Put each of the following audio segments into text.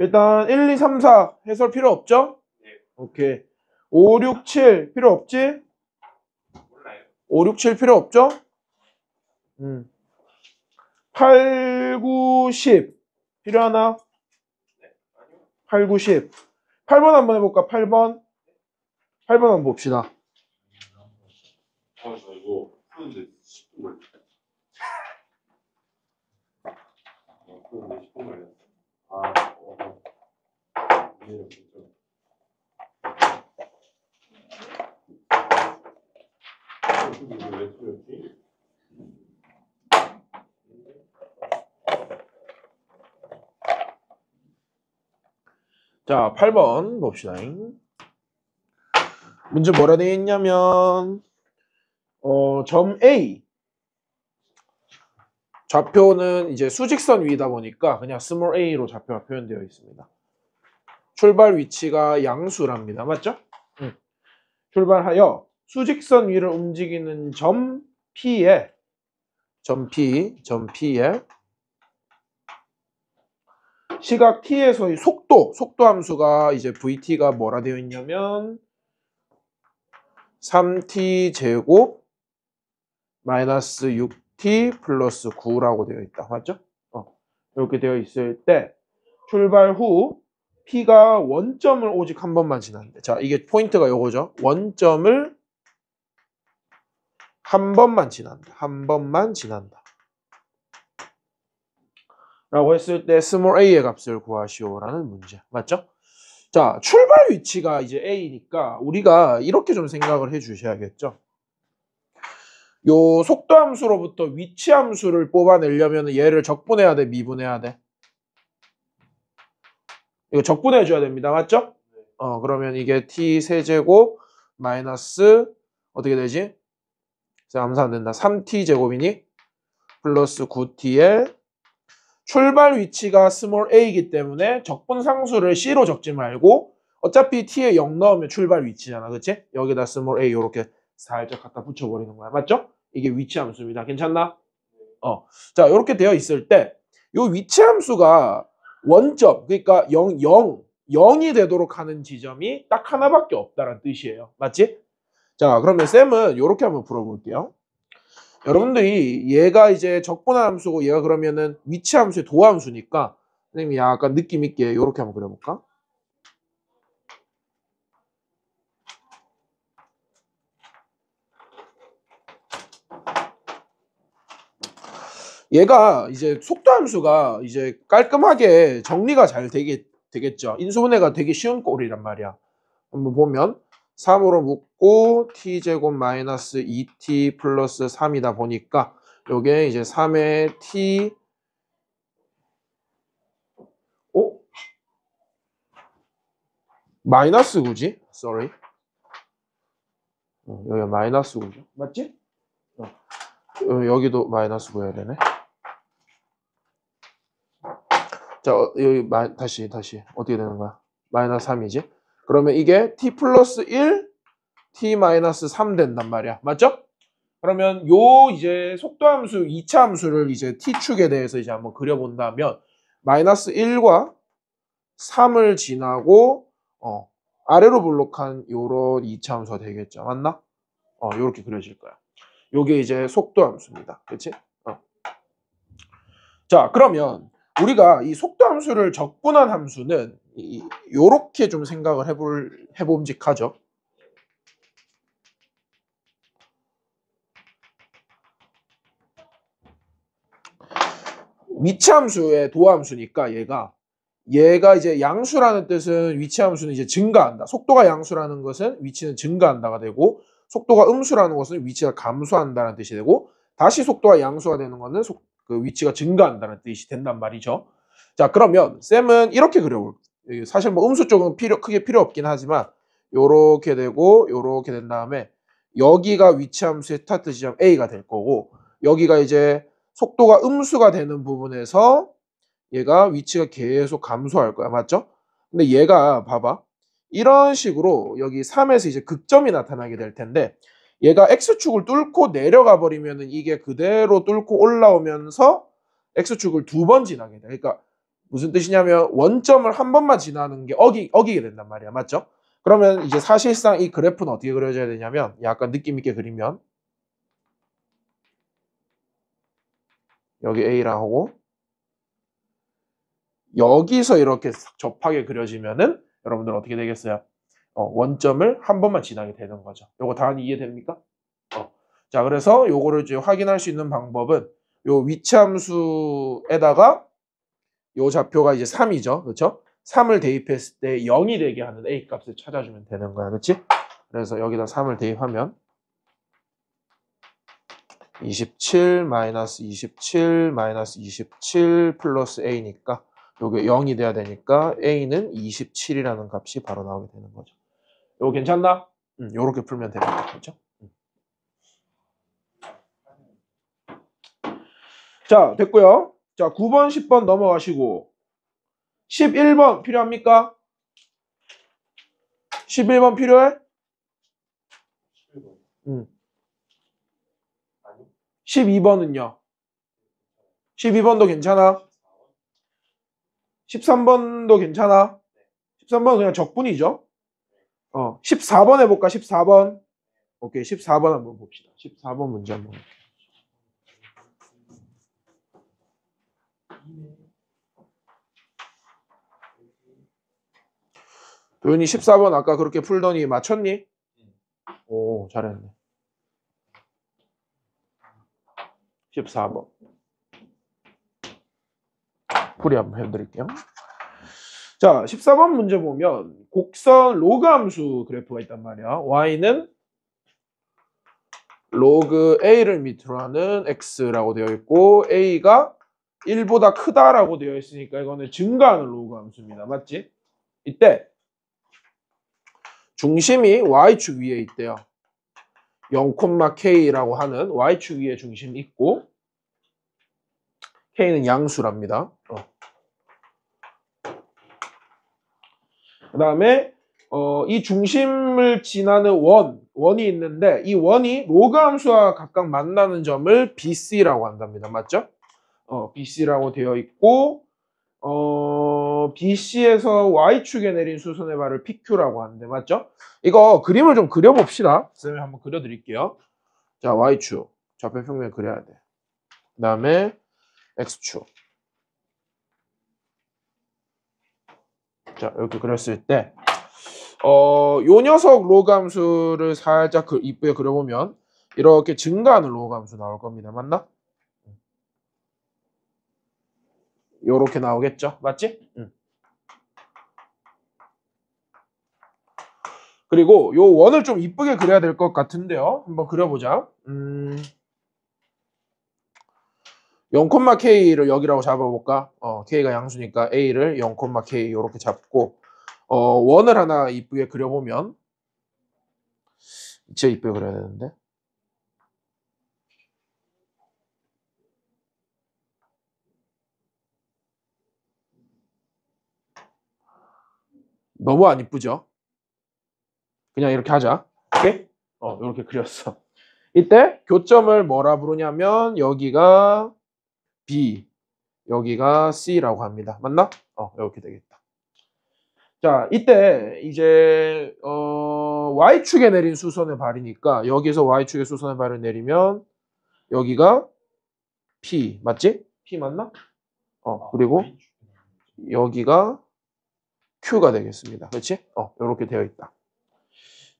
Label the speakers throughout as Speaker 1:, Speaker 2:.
Speaker 1: 일단 1, 2, 3, 4 해설 필요 없죠?
Speaker 2: 네.
Speaker 1: 오케이. 5, 6, 7 필요 없지?
Speaker 2: 몰라요.
Speaker 1: 5, 6, 7 필요 없죠? 8, 9, 10 필요하나?
Speaker 2: 네. 아니요.
Speaker 1: 8, 9, 10. 8번 한번 해볼까? 8번. 8번 한번 봅시다.
Speaker 2: 저 이거 푸는데 10분 걸렸어요. 푸는데 10분 걸렸어요. 이해를 못했죠. 이거 왜 틀렸지?
Speaker 1: 자, 8번 봅시다. 문제 뭐라 되어 있냐면 점 A 좌표는 이제 수직선 위이다 보니까 그냥 스몰 a로 좌표가 표현되어 있습니다. 출발 위치가 양수랍니다. 맞죠? 출발하여 수직선 위를 움직이는 점 P에 시각 t에서의 속도 함수가 이제 vt가 뭐라 되어 있냐면 3t 제곱 마이너스 6t 플러스 9라고 되어 있다. 맞죠? 이렇게 되어 있을 때 출발 후 P가 원점을 오직 한 번만 지난대. 자, 이게 포인트가 요거죠. 원점을 한 번만 지난다. 한 번만 지난다. 라고 했을 때 스몰 a의 값을 구하시오라는 문제. 맞죠? 자, 출발 위치가 이제 a니까 우리가 이렇게 좀 생각을 해 주셔야겠죠. 요 속도 함수로부터 위치 함수를 뽑아내려면 얘를 적분해야 돼, 미분해야 돼? 이거 적분해 줘야 됩니다. 맞죠? 그러면 이게 t 세제곱 마이너스 어떻게 되지? 암사 안 된다. 3t 제곱이니 플러스 9t에 출발 위치가 스몰 a이기 때문에 적분 상수를 c로 적지 말고 어차피 t에 0 넣으면 출발 위치잖아. 그치? 여기다 스몰 a 이렇게 살짝 갖다 붙여버리는 거야. 맞죠? 이게 위치 함수입니다. 괜찮나? 자, 이렇게 되어 있을 때 이 위치 함수가 원점, 그러니까 0이 되도록 하는 지점이 딱 하나밖에 없다는 뜻이에요. 맞지? 자, 그러면 쌤은 이렇게 한번 풀어볼게요. 여러분들이 얘가 이제 적분한 함수고 얘가 그러면은 위치 함수의 도함수니까 선생님이 약간 느낌 있게 이렇게 한번 그려볼까? 얘가 이제 속도 함수가 이제 깔끔하게 정리가 잘 되겠죠. 인수분해가 되게 쉬운 꼴이란 말이야. 한번 보면 3으로 묶고 t제곱 마이너스 2t 플러스 3이다 보니까 요게 이제 3의 t 마이너스 9지? sorry. 여기가 마이너스 9죠. 맞지? 여기도 마이너스 9여야 되네. 자, 여기 다시 어떻게 되는 거야? 마이너스 3이지? 그러면 이게 t 플러스 1, t 마이너스 3 된단 말이야. 맞죠? 그러면 요 이제 속도 함수 2차 함수를 이제 t축에 대해서 이제 한번 그려본다면 마이너스 1과 3을 지나고 아래로 블록한 요런 2차 함수가 되겠죠. 맞나? 요렇게 그려질 거야. 요게 이제 속도 함수입니다. 그렇지? 자, 그러면 우리가 이 속도 함수를 적분한 함수는 요렇게 좀 생각을 해봄직하죠. 위치 함수의 도함수니까 얘가 이제 양수라는 뜻은 위치 함수는 이제 증가한다. 속도가 양수라는 것은 위치는 증가한다가 되고 속도가 음수라는 것은 위치가 감소한다는 뜻이 되고 다시 속도가 양수가 되는 것은 그 위치가 증가한다는 뜻이 된단 말이죠. 자, 그러면 쌤은 이렇게 그려볼게요. 사실 뭐 음수 쪽은 크게 필요 없긴 하지만 요렇게 되고 요렇게 된 다음에 여기가 위치 함수의 스타트 지점 A가 될 거고 여기가 이제 속도가 음수가 되는 부분에서 얘가 위치가 계속 감소할 거야. 맞죠? 근데 얘가 봐봐. 이런 식으로 여기 3에서 이제 극점이 나타나게 될 텐데 얘가 X축을 뚫고 내려가 버리면은 이게 그대로 뚫고 올라오면서 X축을 2번 지나게 돼. 그러니까 무슨 뜻이냐면 원점을 한 번만 지나는 게 어기게 된단 말이야. 맞죠? 그러면 이제 사실상 이 그래프는 어떻게 그려져야 되냐면 약간 느낌 있게 그리면 여기 A랑 하고 여기서 이렇게 접하게 그려지면은 여러분들 어떻게 되겠어요? 원점을 한 번만 지나게 되는 거죠. 요거 답안이 이해됩니까? 자, 그래서 요거를 이제 확인할 수 있는 방법은 요 위치함수에다가 요 좌표가 이제 3이죠. 그렇죠? 3을 대입했을 때 0이 되게 하는 A 값을 찾아주면 되는 거야. 그렇지? 그래서 여기다 3을 대입하면 27 마이너스 27 마이너스 27 플러스 A니까 요게 0이 돼야 되니까 A는 27이라는 값이 바로 나오게 되는 거죠. 요거 괜찮나? 요렇게 풀면 됩니다. 그렇죠? 자, 됐고요. 자, 9번, 10번 넘어가시고 11번 필요합니까? 11번 필요해?
Speaker 2: 11번. 아니.
Speaker 1: 12번은요? 12번도 괜찮아? 13번도 괜찮아? 13번은 그냥 적분이죠? 14번 해볼까? 14번. 오케이, 14번 한번 봅시다. 14번 문제 한번. 도윤이 14번 아까 그렇게 풀더니 맞췄니? 오, 잘했네. 14번. 풀이 한번 해드릴게요. 자, 14번 문제 보면 곡선 로그 함수 그래프가 있단 말이야. y는 로그 a를 밑으로 하는 x라고 되어 있고 a가 1보다 크다라고 되어 있으니까 이거는 증가하는 로그 함수입니다. 맞지? 이때 중심이 y축 위에 있대요. 0,k라고 하는 y축 위에 중심이 있고 k는 양수랍니다. 그 다음에 이 중심을 지나는 원이 있는데 이 원이 로그 함수와 각각 만나는 점을 BC라고 한답니다. 맞죠? BC라고 되어 있고 BC에서 Y축에 내린 수선의 발을 PQ라고 하는데 맞죠? 이거 그림을 좀 그려봅시다. 쌤이 한번 그려드릴게요. 자, Y축 좌표 평면 그려야 돼. 그 다음에 X축. 자, 이렇게 그렸을 때 요 녀석 로그 함수를 살짝 이쁘게 그려보면 이렇게 증가하는 로그 함수 나올 겁니다. 맞나? 요렇게 나오겠죠? 맞지? 그리고 요 원을 좀 이쁘게 그려야 될 것 같은데요. 한번 그려보자. 0,k를 여기라고 잡아볼까? k가 양수니까 a를 0,k 요렇게 잡고 원을 하나 이쁘게 그려보면 진짜 이쁘게 그려야 되는데 너무 안 이쁘죠? 그냥 이렇게 하자. 오케이? 이렇게 그렸어. 이때 교점을 뭐라 부르냐면 여기가 B, 여기가 C라고 합니다. 맞나? 이렇게 되겠다. 자, 이때 이제 Y축에 내린 수선의 발이니까 여기서 Y축에 수선의 발을 내리면 여기가 P, 맞지? P 맞나? 그리고 여기가 Q가 되겠습니다. 그렇지? 이렇게 되어 있다.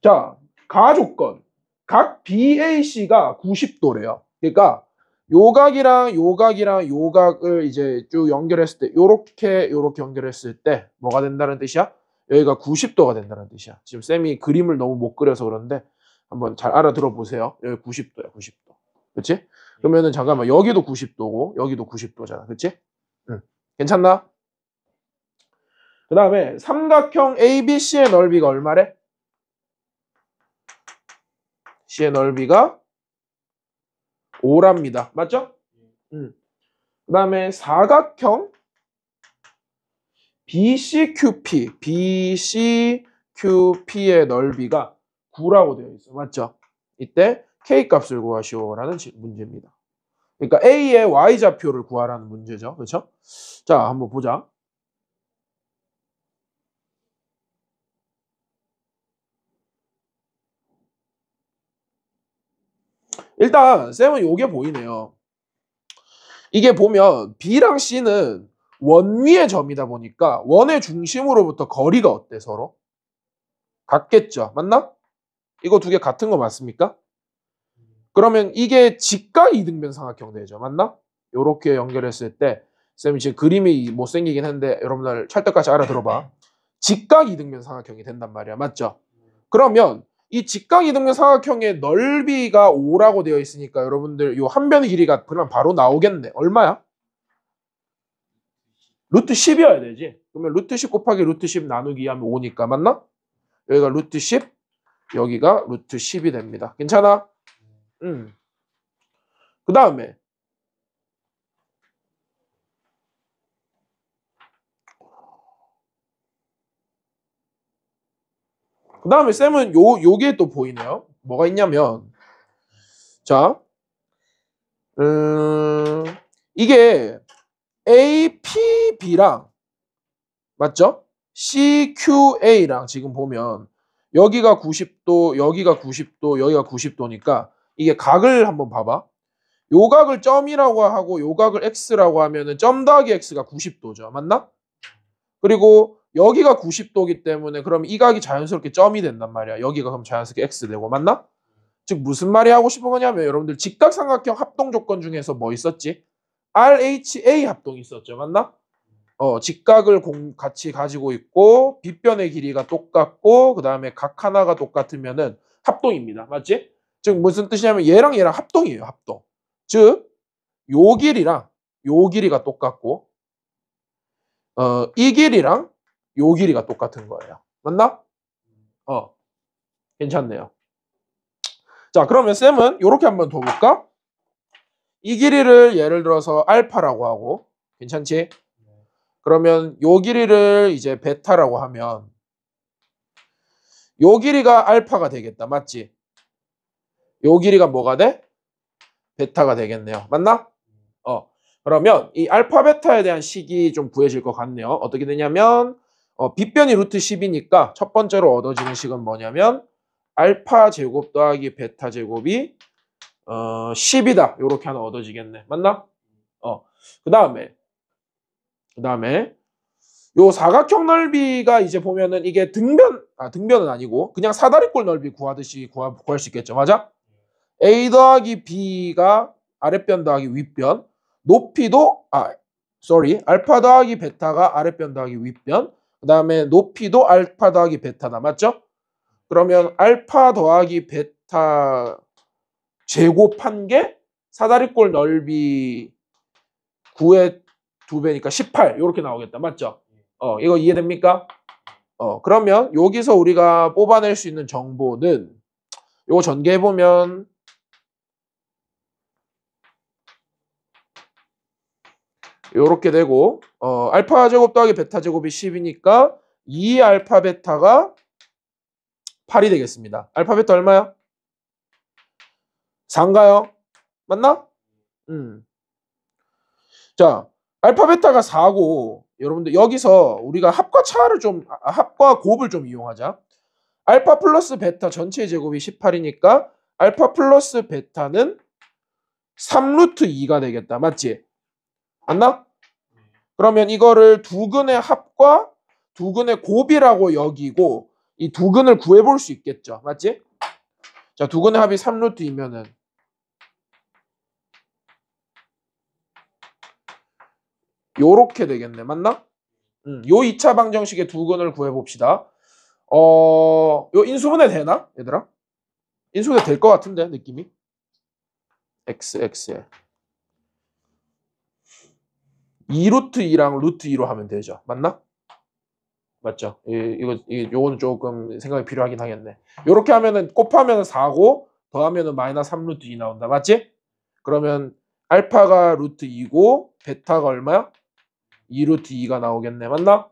Speaker 1: 자, 가조건. 각 BAC가 90도래요. 그러니까 요각이랑 요각이랑 요각을 이제 쭉 연결했을 때 요렇게 연결했을 때 뭐가 된다는 뜻이야? 여기가 90도가 된다는 뜻이야. 지금 쌤이 그림을 너무 못 그려서 그런데 한번 잘 알아들어 보세요. 여기 90도야, 90도. 그렇지? 그러면은 잠깐만 여기도 90도고 여기도 90도잖아. 그렇지? 응. 괜찮나? 그 다음에 삼각형 ABC의 넓이가 얼마래? C의 넓이가 5랍니다. 맞죠? 그 다음에 사각형 BCQP의 넓이가 9라고 되어 있어. 맞죠? 이때 K값을 구하시오라는 문제입니다. 그러니까 A의 Y좌표를 구하라는 문제죠. 그렇죠? 자, 한번 보자. 일단 쌤은 요게 보이네요. 이게 보면 B랑 C는 원위의 점이다 보니까 원의 중심으로부터 거리가 어때 서로? 같겠죠. 맞나? 이거 두 개 같은 거 맞습니까? 그러면 이게 직각 이등변 삼각형 되죠. 맞나? 요렇게 연결했을 때 쌤이 지금 그림이 못생기긴 했는데 여러분들 찰떡같이 알아들어봐. 직각 이등변 삼각형이 된단 말이야. 맞죠? 그러면 이 직각 이등변 삼각형의 넓이가 5라고 되어 있으니까 여러분들 요 한 변의 길이가 그냥 바로 나오겠네. 얼마야? 루트 10이어야 되지. 그러면 루트 10 곱하기 루트 10 나누기 하면 5니까 맞나? 여기가 루트 10, 여기가 루트 10이 됩니다. 괜찮아? 그 다음에 쌤은 요게 또 보이네요. 뭐가 있냐면 자, 이게 APB랑 맞죠? CQA랑 지금 보면 여기가 90도, 여기가 90도, 여기가 90도니까 이게 각을 한번 봐봐. 요 각을 점이라고 하고 요 각을 x라고 하면은 점 더하기 x가 90도죠. 맞나? 그리고 여기가 90도기 때문에 그럼 이 각이 자연스럽게 점이 된단 말이야. 여기가 그럼 자연스럽게 x 되고 맞나? 즉 무슨 말이 하고 싶은 거냐면 여러분들 직각삼각형 합동 조건 중에서 뭐 있었지? RHA 합동이 있었죠. 맞나? 직각을 같이 가지고 있고 빗변의 길이가 똑같고 그 다음에 각 하나가 똑같으면은 합동입니다. 맞지? 즉 무슨 뜻이냐면 얘랑 얘랑 합동이에요. 합동. 즉 요 길이랑 요 길이가 똑같고 이 길이랑 요 길이가 똑같은 거예요. 맞나? 괜찮네요. 자, 그러면 쌤은 요렇게 한번 더 볼까? 이 길이를 예를 들어서 알파라고 하고 괜찮지? 그러면 요 길이를 이제 베타라고 하면 요 길이가 알파가 되겠다. 맞지? 요 길이가 뭐가 돼? 베타가 되겠네요. 맞나? 그러면 이 알파 베타에 대한 식이 좀 구해질 것 같네요. 어떻게 되냐면 빗변이 루트 10이니까 첫 번째로 얻어지는 식은 뭐냐면 알파 제곱 더하기 베타 제곱이 10이다. 요렇게 하나 얻어지겠네. 맞나? 그 다음에 요 사각형 넓이가 이제 보면은 이게 등변은 아니고 그냥 사다리꼴 넓이 구하듯이 구할 수 있겠죠. 맞아? A 더하기 B가 아랫변 더하기 윗변, 높이도 알파 더하기 베타가 아랫변 더하기 윗변, 그 다음에 높이도 알파 더하기 베타다. 맞죠? 그러면 알파 더하기 베타 제곱한 게 사다리꼴 넓이 9의 2배니까 18 이렇게 나오겠다. 맞죠? 이거 이해됩니까? 그러면 여기서 우리가 뽑아낼 수 있는 정보는 요거 전개해보면 요렇게 되고 알파 제곱 더하기 베타 제곱이 10이니까 2 알파 베타가 8이 되겠습니다. 알파 베타 얼마야? 4인가요? 맞나? 자, 알파 베타가 4고 여러분들 여기서 우리가 합과 곱을 좀 이용하자. 알파 플러스 베타 전체 제곱이 18이니까 알파 플러스 베타는 3루트 2가 되겠다. 맞지? 맞나? 그러면 이거를 두근의 합과 두근의 곱이라고 여기고 이 두근을 구해볼 수 있겠죠. 맞지? 자, 두근의 합이 3루트 2면은 요렇게 되겠네. 맞나? 요 2차 방정식의 두근을 구해봅시다. 요 인수분해 되나? 얘들아? 인수분해 될 것 같은데 느낌이? xx에 2루트 2랑 루트 2로 하면 되죠. 맞나? 맞죠? 요거는 조금 생각이 필요하긴 하겠네. 요렇게 하면은 곱하면은 4고 더하면은 마이너스 3루트 2 나온다. 맞지? 그러면 알파가 루트 2고 베타가 얼마야? 2루트 2가 나오겠네. 맞나?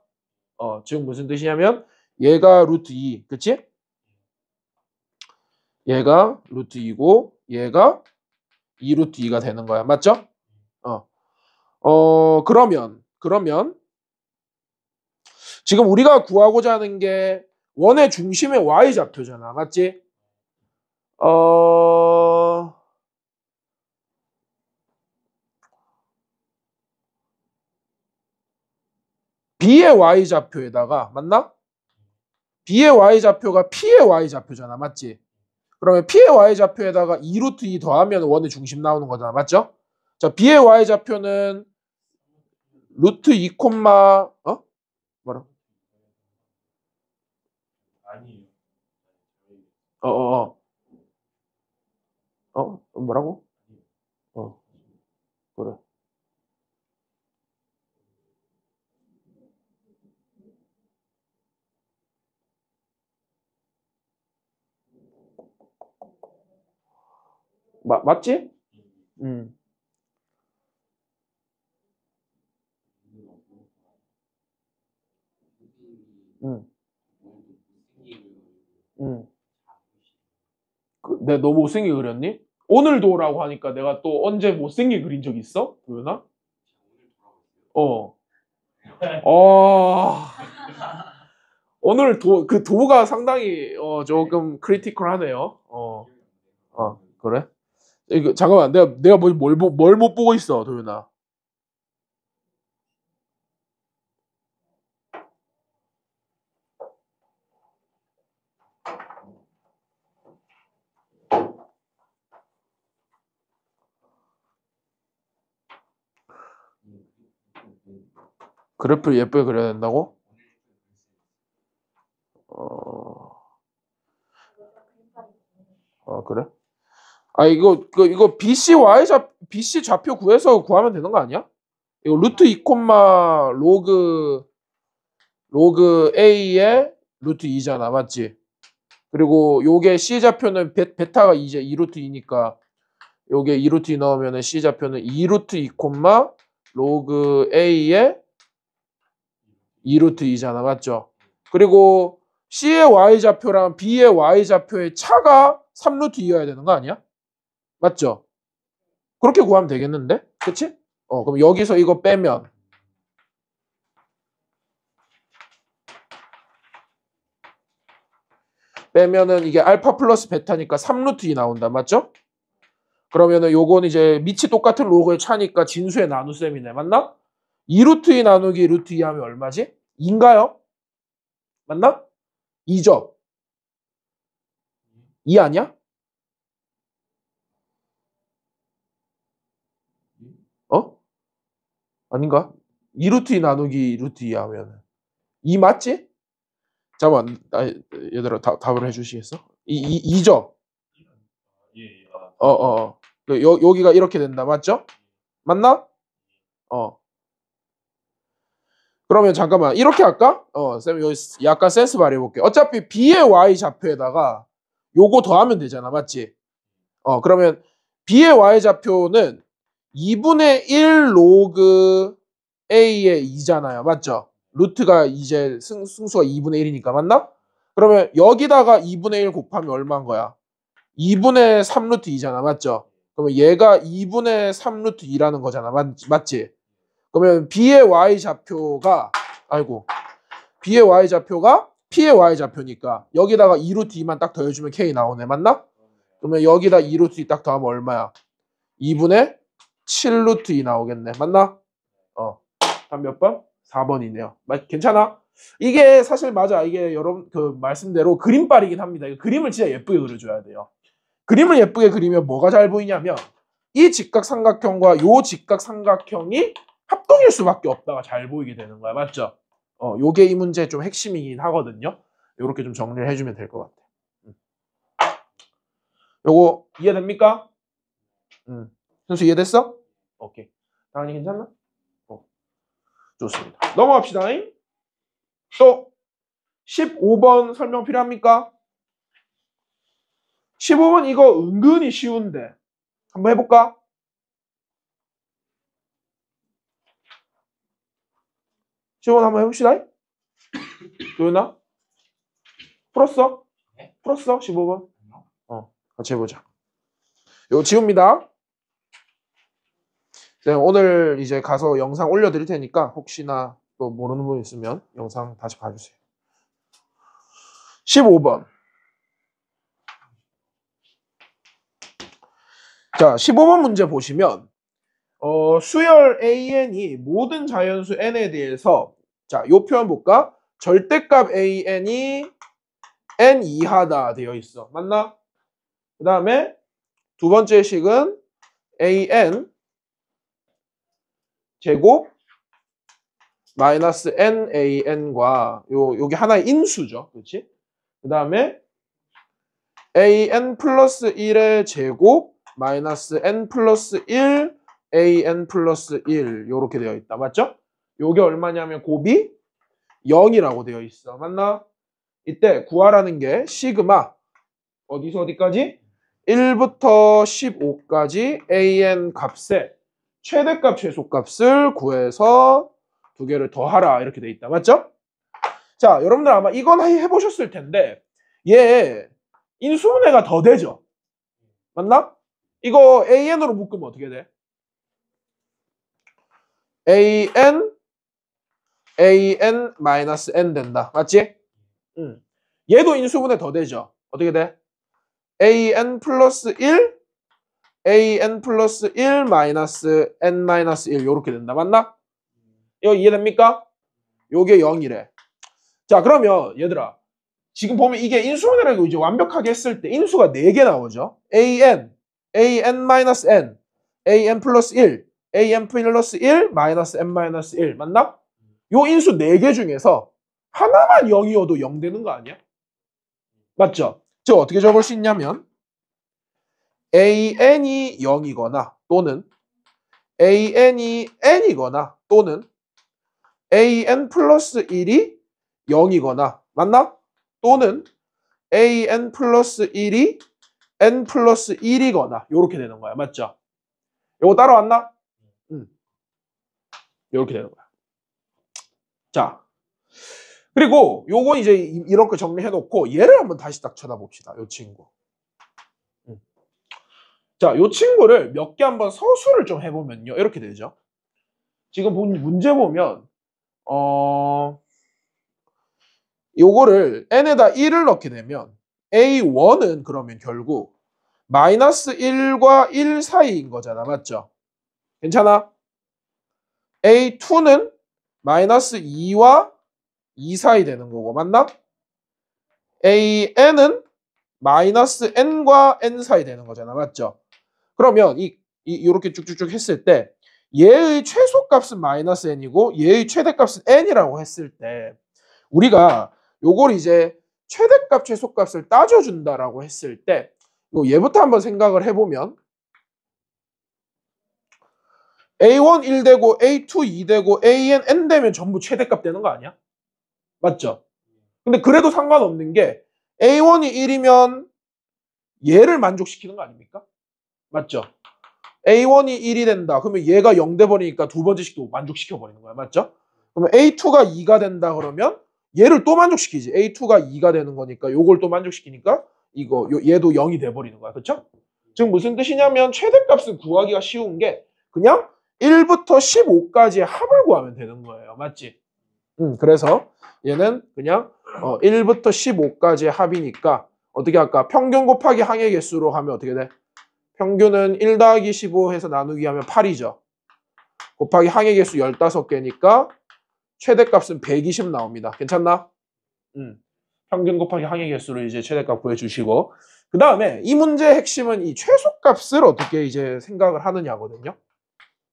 Speaker 1: 지금 무슨 뜻이냐면 얘가 루트 2. 그치? 얘가 루트 2고 얘가 2루트 2가 되는 거야. 맞죠? 그러면 지금 우리가 구하고자 하는 게 원의 중심의 y좌표잖아. 맞지? B의 Y좌표에다가 맞나? B의 Y좌표가 P의 Y좌표잖아. 맞지? 그러면 P의 Y좌표에다가 2루트 2 더하면 원의 중심 나오는 거잖아. 맞죠? 자, B의 Y좌표는 루트 2 콤마 뭐라?
Speaker 2: 아니에요.
Speaker 1: 뭐라고? 그래. 맞지? 응. 응. 응. 내가 너무 못생기게 그렸니? 오늘도라고 하니까 내가 또 언제 못생기게 그린 적 있어? 도연아? 어. 오늘 그 도가 상당히 조금 크리티컬하네요. 그래? 이거 잠깐만 내가 뭘 못 보고 있어, 도연아. 그래프를 예쁘게 그려야 된다고? 그래? 이거 BC 좌표 구해서 구하면 되는 거 아니야? 이거 루트 2 콤마 로그 A의 루트 2잖아. 맞지? 그리고 요게 C 좌표는 베타가 이제 2루트 2니까 요게 2루트 2 넣으면은 C 좌표는 2루트 2 콤마 로그 A의 2루트 2잖아. 맞죠? 그리고 C의 Y좌표랑 B의 Y좌표의 차가 3루트 2여야 되는 거 아니야? 맞죠? 그렇게 구하면 되겠는데? 그치? 그럼 여기서 이거 빼면은 이게 알파 플러스 베타니까 3루트 2 나온다. 맞죠? 그러면은 요건 이제 밑이 똑같은 로그의 차니까 진수의 나눗셈이네. 맞나? 2루트 2 나누기 루트 2 하면 얼마지? 2인가요? 맞나? 2죠? 2 아니야? 아닌가? 2루트 2 나누기 루트 2 하면 2 맞지? 잠깐만, 얘들아 답을 해주시겠어? 2죠?
Speaker 2: 예.
Speaker 1: 여기가 이렇게 된다. 맞죠? 맞나? 그러면 잠깐만 이렇게 할까? 쌤 여기 약간 센스 발휘해볼게. 어차피 B의 Y 좌표에다가 요거 더하면 되잖아. 맞지? 그러면 B의 Y 좌표는 2분의 1 로그 A의 2잖아요. 맞죠? 루트가 이제 승수가 2분의 1이니까 맞나? 그러면 여기다가 2분의 1 곱하면 얼마인 거야? 2분의 3 루트 2잖아. 맞죠? 그러면 얘가 2분의 3 루트 2라는 거잖아. 맞지? 그러면 B의 Y좌표가 B의 Y좌표가 P의 Y좌표니까 여기다가 2루트 2만 딱 더해주면 K 나오네. 맞나? 그러면 여기다 2루트 2 딱 더하면 얼마야? 2분의 7루트 2 나오겠네. 맞나? 한 몇 번? 4번이네요. 괜찮아? 이게 사실 맞아. 이게 여러분 그 말씀대로 그림빨이긴 합니다. 그림을 진짜 예쁘게 그려줘야 돼요. 그림을 예쁘게 그리면 뭐가 잘 보이냐면 이 직각삼각형과 요 직각삼각형이 합동일 수밖에 없다가 잘 보이게 되는 거야. 맞죠? 요게 이 문제의 좀 핵심이긴 하거든요. 요렇게 좀 정리를 해주면 될 것 같아. 요거 이해됩니까? 현수 이해됐어? 오케이. 당연히 괜찮나? 좋습니다. 넘어갑시다. 또 15번 설명 필요합니까? 15번 이거 은근히 쉬운데 한번 해볼까? 시원 한번 해봅시다. 도윤아? 풀었어? 풀었어? 15번? 같이 해보자. 이거 지웁니다. 네, 오늘 이제 가서 영상 올려드릴 테니까 혹시나 또 모르는 분 있으면 영상 다시 봐주세요. 15번. 자, 15번 문제 보시면 수열 AN이 모든 자연수 N에 대해서 자, 요 표현 볼까? 절대값 an이 n 이하다 되어 있어. 맞나? 그 다음에 두 번째 식은 an 제곱 마이너스 nan과 요게 하나의 인수죠. 그렇지? 그 다음에 an 플러스 1의 제곱 마이너스 n 플러스 1 an 플러스 1 요렇게 되어 있다. 맞죠? 요게 얼마냐면 곱이 0이라고 되어 있어. 맞나? 이때 구하라는 게 시그마 어디서 어디까지? 1부터 15까지 an 값의 최대값 최소값을 구해서 두 개를 더하라 이렇게 돼 있다. 맞죠? 자, 여러분들 아마 이건 해보셨을 텐데 얘 인수분해가 더 되죠? 맞나? 이거 an으로 묶으면 어떻게 돼? an 마이너스 n 된다. 맞지? 얘도 인수분해 더 되죠? 어떻게 돼? an 플러스 1 an 플러스 1 마이너스 n 마이너스 1 요렇게 된다. 맞나? 이거 이해됩니까? 요게 0이래. 자, 그러면 얘들아 지금 보면 이게 인수분해라고 이제 완벽하게 했을 때 인수가 4개 나오죠. an 마이너스 n an 플러스 1 an 플러스 1 마이너스 n 마이너스 1 맞나? 요 인수 4개 중에서 하나만 0이어도 0 되는 거 아니야? 맞죠? 저 어떻게 적을 수 있냐면 an이 0이거나 또는 an이 n이거나 또는 an 플러스 1이 0이거나 맞나? 또는 an 플러스 1이 n 플러스 1이거나 요렇게 되는 거야. 맞죠? 요거 따라왔나? 요렇게 되는 거야. 자, 그리고 요건 이제 이렇게 정리해 놓고 얘를 한번 다시 딱 쳐다봅시다. 요 친구. 자, 요 친구를 몇 개 한번 서술을 좀 해보면요. 이렇게 되죠. 지금 문제 보면 요거를 n에다 1을 넣게 되면 a1은 그러면 결국 마이너스 1과 1 사이인 거잖아. 맞죠? 괜찮아? a2는 마이너스 2와 2 사이 되는 거고. 맞나? an은 마이너스 n과 n 사이 되는 거잖아. 맞죠? 그러면 이렇게 쭉쭉쭉 했을 때 얘의 최소값은 마이너스 n이고 얘의 최대값은 n이라고 했을 때 우리가 요걸 이제 최대값 최소값을 따져준다라고 했을 때 얘부터 한번 생각을 해보면 a1 1 되고 a2 2 되고 an n 되면 전부 최대값 되는 거 아니야? 맞죠? 근데 그래도 상관없는 게 a1이 1이면 얘를 만족시키는 거 아닙니까? 맞죠? a1이 1이 된다. 그러면 얘가 0 돼버리니까 두 번째 식도 만족시켜버리는 거야. 맞죠? 그러면 a2가 2가 된다 그러면 얘를 또 만족시키지. a2가 2가 되는 거니까 요걸 또 만족시키니까 얘도 0이 돼버리는 거야. 그렇죠? 즉 무슨 뜻이냐면 최대값은 구하기가 쉬운 게 그냥 1부터 15까지의 합을 구하면 되는 거예요. 맞지? 그래서 얘는 그냥 1부터 15까지의 합이니까 어떻게 할까? 평균 곱하기 항의 개수로 하면 어떻게 돼? 평균은 1 더하기 15 해서 나누기 하면 8이죠. 곱하기 항의 개수 15개니까 최대값은 120 나옵니다. 괜찮나? 평균 곱하기 항의 개수로 이제 최대값 구해주시고 그 다음에 이 문제의 핵심은 이 최소값을 어떻게 이제 생각을 하느냐거든요.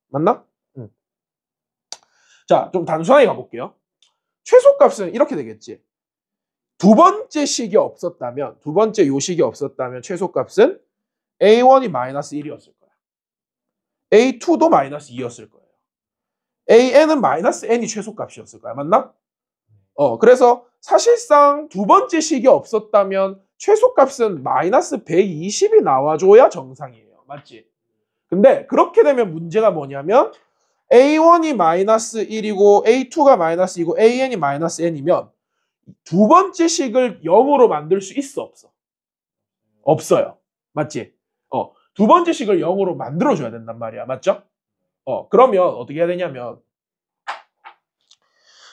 Speaker 1: 맞나? 자, 좀 단순하게 가볼게요. 최소값은 이렇게 되겠지. 두 번째 식이 없었다면, 두 번째 요식이 없었다면 최소값은 a1이 마이너스 1이었을 거야. a2도 마이너스 2였을 거예요. an은 마이너스 n이 최소값이었을 거야. 맞나? 그래서 사실상 두 번째 식이 없었다면 최소값은 마이너스 120이 나와줘야 정상이에요. 맞지? 근데 그렇게 되면 문제가 뭐냐면 a1이 마이너스 1이고 a2가 마이너스 2고 an이 마이너스 n이면 두 번째 식을 0으로 만들 수 있어 없어? 없어요. 맞지? 두 번째 식을 0으로 만들어줘야 된단 말이야. 맞죠? 그러면 어떻게 해야 되냐면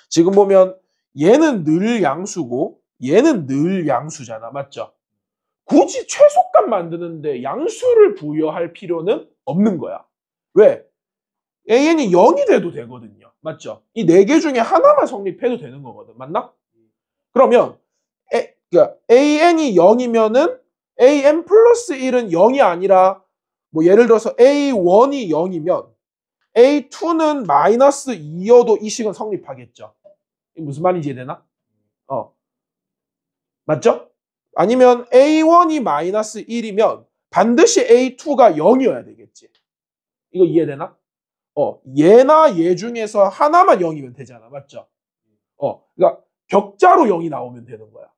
Speaker 1: 지금 보면 얘는 늘 양수고 얘는 늘 양수잖아. 맞죠? 굳이 최소값 만드는데 양수를 부여할 필요는 없는 거야. 왜? AN이 0이 돼도 되거든요. 맞죠? 이 네 개 중에 하나만 성립해도 되는 거거든. 맞나? 그러면 그러니까 AN이 0이면은 AN 플러스 1은 0이 아니라 뭐 예를 들어서 A1이 0이면 A2는 마이너스 2여도 이 식은 성립하겠죠. 이게 무슨 말인지 이해되나? 맞죠? 아니면 A1이 마이너스 1이면 반드시 A2가 0이어야 되겠지. 이거 이해되나? 얘나 얘 중에서 하나만 0이면 되잖아. 맞죠? 그러니까 격자로 0이 나오면 되는 거야.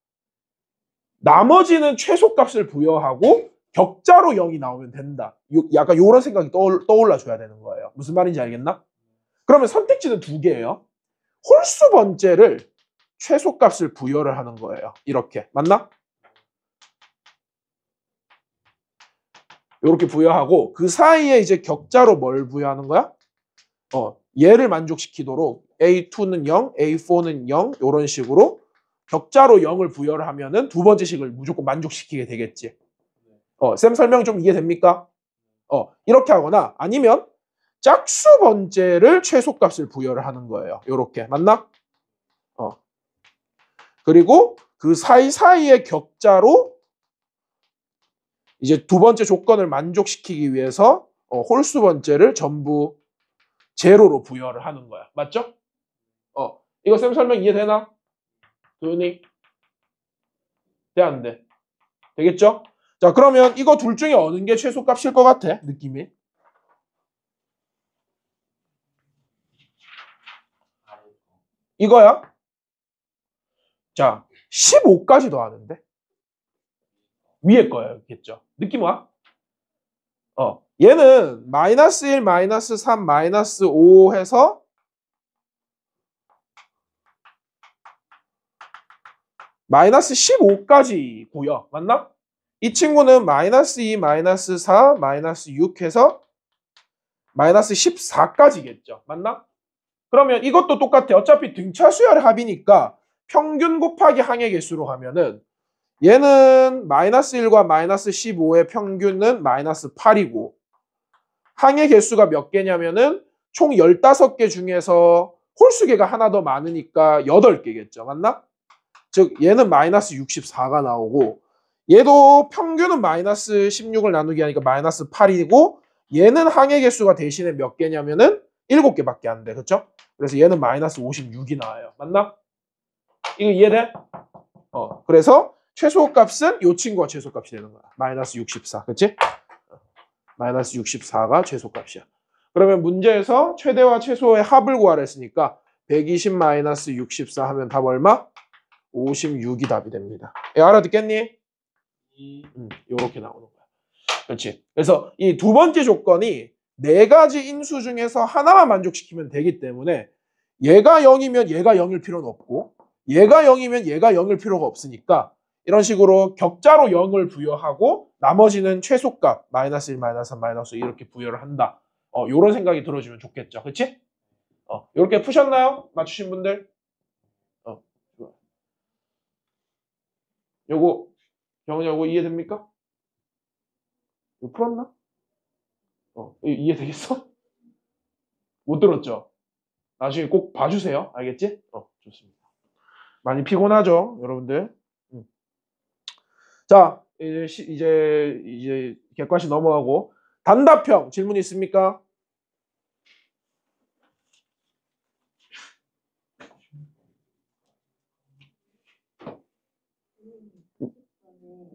Speaker 1: 나머지는 최소값을 부여하고 격자로 0이 나오면 된다. 약간 이런 생각이 떠올라 줘야 되는 거예요. 무슨 말인지 알겠나? 그러면 선택지는 두 개예요. 홀수 번째를 최소값을 부여를 하는 거예요. 이렇게. 맞나? 이렇게 부여하고 그 사이에 이제 격자로 뭘 부여하는 거야? 얘를 만족시키도록 A2는 0, A4는 0 이런 식으로 격자로 0을 부여를 하면은 두 번째 식을 무조건 만족시키게 되겠지. 쌤 설명 좀 이해됩니까? 이렇게 하거나 아니면 짝수 번째를 최소값을 부여를 하는 거예요. 이렇게. 맞나? 그리고 그 사이사이의 격자로 이제 두 번째 조건을 만족시키기 위해서 홀수 번째를 전부 제로로 부여를 하는 거야. 맞죠? 이거 쌤 설명 이해되나? 도윤이? 돼, 안 돼? 되겠죠? 자, 그러면 이거 둘 중에 어느 게 최소값일 것 같아? 느낌이? 이거야? 자, 15까지 더하는데? 위에 거였겠죠? 느낌 와? 얘는 마이너스 1, 마이너스 3, 마이너스 5 해서 마이너스 15까지 보여. 맞나? 이 친구는 마이너스 2, 마이너스 4, 마이너스 6 해서 마이너스 14까지겠죠. 맞나? 그러면 이것도 똑같아. 어차피 등차수열 합이니까 평균 곱하기 항의 개수로 하면은 얘는 마이너스 1과 마이너스 15의 평균은 마이너스 8이고 항의 개수가 몇 개냐면은 총 15개 중에서 홀수개가 하나 더 많으니까 8개겠죠. 맞나? 즉 얘는 마이너스 64가 나오고 얘도 평균은 마이너스 16을 나누기 하니까 마이너스 8이고 얘는 항의 개수가 대신에 몇 개냐면은 7개밖에 안 돼. 그렇죠? 그래서 얘는 마이너스 56이 나와요. 맞나? 이거 이해돼? 그래서 최소값은 이 친구가 최소값이 되는 거야. 마이너스 64. 그치? 마이너스 64가 최소값이야. 그러면 문제에서 최대와 최소의 합을 구하라 했으니까 120 마이너스 64 하면 답 얼마? 56이 답이 됩니다. 알아듣겠니? 요렇게 나오는 거야. 그렇지? 그래서 이 두 번째 조건이 네 가지 인수 중에서 하나만 만족시키면 되기 때문에 얘가 0이면 얘가 0일 필요는 없고 얘가 0이면 얘가 0일 필요가 없으니까 이런 식으로 격자로 0을 부여하고 나머지는 최소값 마이너스 1, 마이너스 3, 마이너스 2 이렇게 부여를 한다. 요런 생각이 들어주면 좋겠죠. 그렇지? 이렇게 푸셨나요? 맞추신 분들? 요거 정은이 요거 이해됩니까? 이거 풀었나? 이해되겠어? 못 들었죠? 나중에 꼭 봐주세요. 알겠지? 좋습니다. 많이 피곤하죠, 여러분들? 자, 이제 객관식 넘어가고 단답형 질문 있습니까?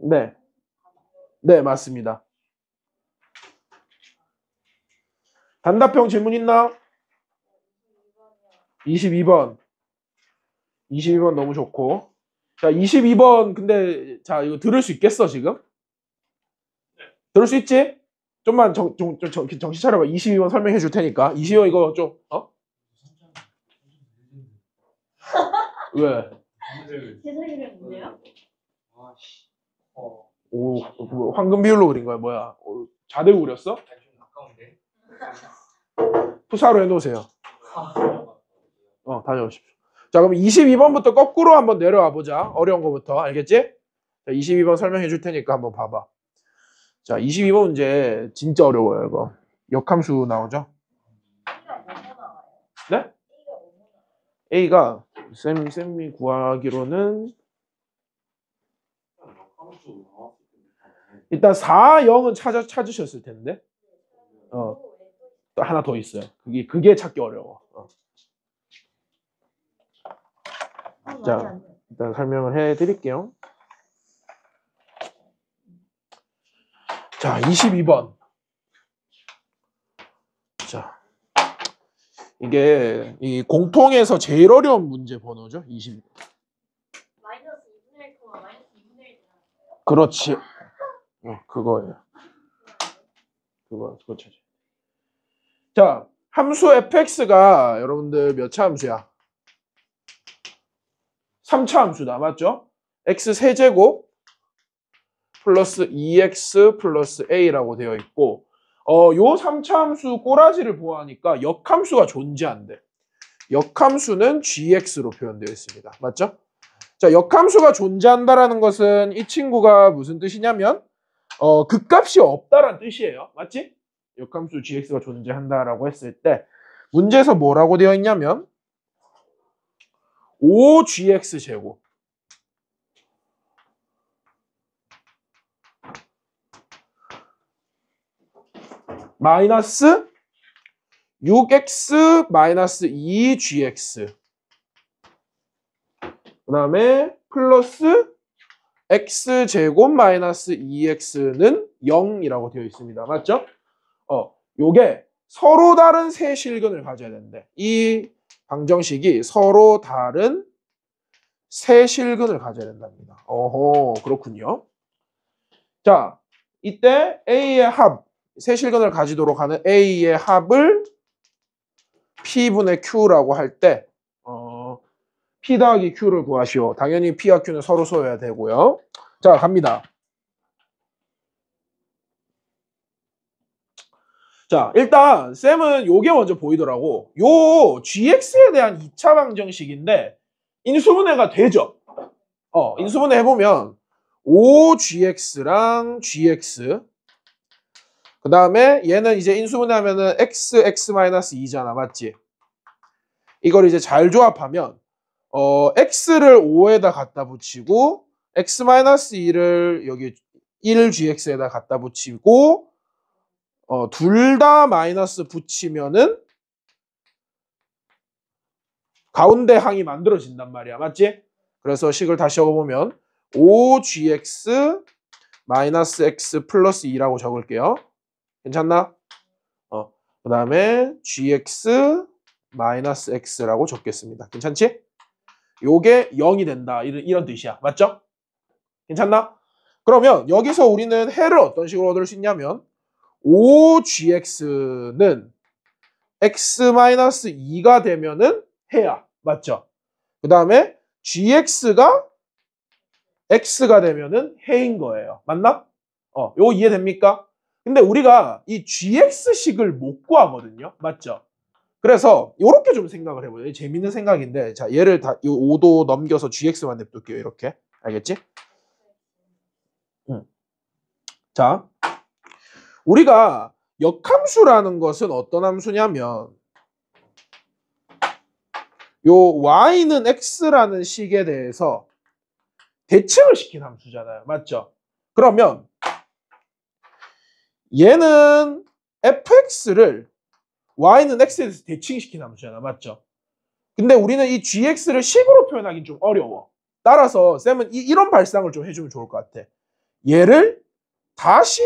Speaker 1: 네. 네, 맞습니다. 단답형 질문 있나? 22번. 22번 너무 좋고. 자, 22번 근데 자, 이거 들을 수 있겠어, 지금? 들을 수 있지? 좀만 정신 차려봐. 22번 설명해 줄 테니까. 22번 이거 좀 왜?
Speaker 3: 세상이를 뭔데요?
Speaker 1: 오, 뭐 황금 비율로 그린 거야, 뭐야? 자대고 그렸어? 푸사로 해놓으세요. 다녀오십시오. 자, 그럼 22번부터 거꾸로 한번 내려와 보자. 어려운 거부터. 알겠지? 자, 22번 설명해 줄 테니까 한번 봐봐. 자, 22번 문제 진짜 어려워요, 이거. 역함수 나오죠? A가 쌤이 구하기로는 일단 4, 0은 찾으셨을 텐데 또 하나 더 있어요. 그게 찾기 어려워. 자, 일단 설명을 해드릴게요. 자, 22번. 자, 이게 이 공통에서 제일 어려운 문제 번호죠. 22번.
Speaker 3: 마이너스 2분의 1, 마이너스 2분의 1.
Speaker 1: 그렇지. 그거예요. 그거 찾아. 자, 함수 fx가 여러분들 몇 차 함수야? 3차 함수다. 맞죠? x 세제곱 플러스 2x 플러스 a라고 되어 있고 요 3차 함수 꼬라지를 보아하니까 역함수가 존재한대. 역함수는 gx로 표현되어 있습니다. 맞죠? 자, 역함수가 존재한다라는 것은 이 친구가 무슨 뜻이냐면 극값이 없다라는 뜻이에요. 맞지? 역함수 gx가 존재한다라고 했을 때 문제에서 뭐라고 되어 있냐면 5gx 제곱 마이너스 6x 마이너스 2gx 그 다음에 플러스 x제곱 마이너스 2x는 0이라고 되어 있습니다. 맞죠? 요게 서로 다른 세 실근을 가져야 되는데 이 방정식이 서로 다른 세 실근을 가져야 된답니다. 그렇군요. 자, 이때 A의 합, 세 실근을 가지도록 하는 A의 합을 P분의 Q라고 할 때 P 더하기 Q를 구하시오. 당연히 P와 Q는 서로 소여야 되고요. 자, 갑니다. 자, 일단 쌤은 요게 먼저 보이더라고. 요 GX에 대한 2차 방정식인데 인수분해가 되죠? 인수분해 해보면 5GX랑 GX 그 다음에 얘는 이제 인수분해하면은 X-2잖아. 맞지? 이걸 이제 잘 조합하면 X를 5에다 갖다 붙이고 X-2를 여기 1GX에다 갖다 붙이고 둘 다 마이너스 붙이면은 가운데 항이 만들어진단 말이야. 맞지? 그래서 식을 다시 적어보면 5gx 마이너스 x 플러스 2라고 적을게요. 괜찮나? 그 다음에 gx 마이너스 x라고 적겠습니다. 괜찮지? 요게 0이 된다. 이런 뜻이야. 맞죠? 괜찮나? 그러면 여기서 우리는 해를 어떤 식으로 얻을 수 있냐면 5gx는 x-2가 되면은 해야. 맞죠? 그 다음에 gx가 x가 되면은 해인 거예요. 맞나? 요거 이해됩니까? 근데 우리가 이 gx식을 못 구하거든요. 맞죠? 그래서 요렇게 좀 생각을 해보죠. 재밌는 생각인데 자, 얘를 다 5도 넘겨서 gx만 냅둘게요. 이렇게. 알겠지? 자, 우리가 역함수라는 것은 어떤 함수냐면 요 y는 x라는 식에 대해서 대칭을 시킨 함수잖아요. 맞죠? 그러면 얘는 fx를 y는 x에 대해서 대칭시킨 함수잖아. 맞죠? 근데 우리는 이 gx를 식으로 표현하기는 좀 어려워. 따라서 쌤은 이런 발상을 좀 해주면 좋을 것 같아. 얘를 다시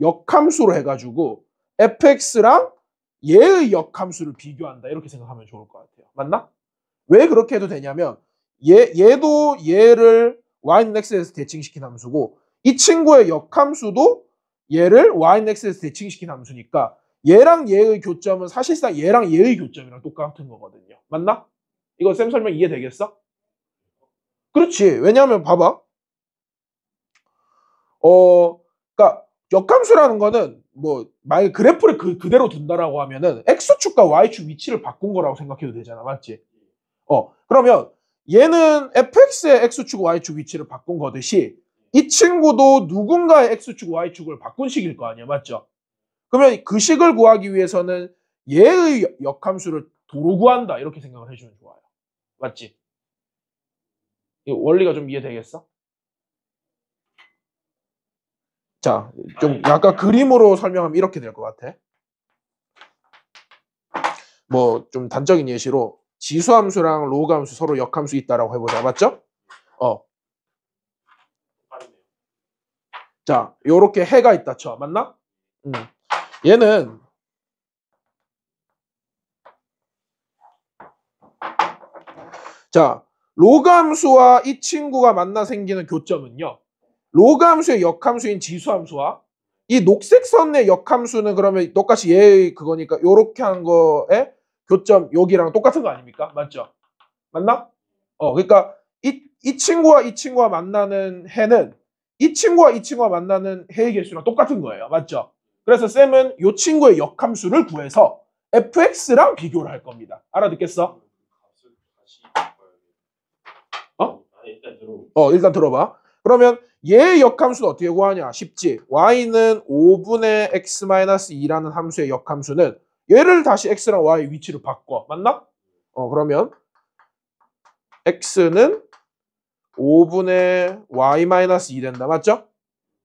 Speaker 1: 역함수로 해가지고 fx랑 얘의 역함수를 비교한다. 이렇게 생각하면 좋을 것 같아요. 맞나? 왜 그렇게 해도 되냐면 얘도 얘를 y는 x에서 대칭시킨 함수고 이 친구의 역함수도 얘를 y는 x에서 대칭시킨 함수니까 얘랑 얘의 교점은 사실상 얘랑 얘의 교점이랑 똑같은 거거든요. 맞나? 이거 쌤 설명 이해되겠어? 그렇지. 왜냐하면 봐봐. 그러니까 역함수라는 거는 뭐 만약 그래프를 그대로 둔다라고 하면은 x축과 y축 위치를 바꾼 거라고 생각해도 되잖아. 맞지? 그러면 얘는 fx의 x축, y축 위치를 바꾼 거듯이 이 친구도 누군가의 x축, y축을 바꾼 식일 거 아니야. 맞죠? 그러면 그 식을 구하기 위해서는 얘의 역함수를 도로 구한다 이렇게 생각을 해주면 좋아요. 맞지? 이 원리가 좀 이해되겠어? 자, 좀 약간 그림으로 설명하면 이렇게 될 것 같아. 뭐 좀 단적인 예시로 지수함수랑 로그함수 서로 역함수 있다라고 해보자. 맞죠? 자, 요렇게 해가 있다 쳐. 맞나? 얘는 자, 로그함수와 이 친구가 만나 생기는 교점은요. 로그함수의 역함수인 지수함수와 이 녹색 선의 역함수는 그러면 똑같이 얘 그거니까 요렇게 한 거에 교점 여기랑 똑같은 거 아닙니까? 맞죠? 맞나? 그러니까 이 친구와 이 친구가 만나는 해는 이 친구와 이 친구가 만나는 해의 개수랑 똑같은 거예요. 맞죠? 그래서 쌤은 이 친구의 역함수를 구해서 fx랑 비교를 할 겁니다. 알아듣겠어? 일단 들어봐. 그러면 얘의 역함수는 어떻게 구하냐? 쉽지. y는 5분의 x-2라는 함수의 역함수는 얘를 다시 x랑 y 위치를 바꿔. 맞나? 그러면 x는 5분의 y-2 된다. 맞죠?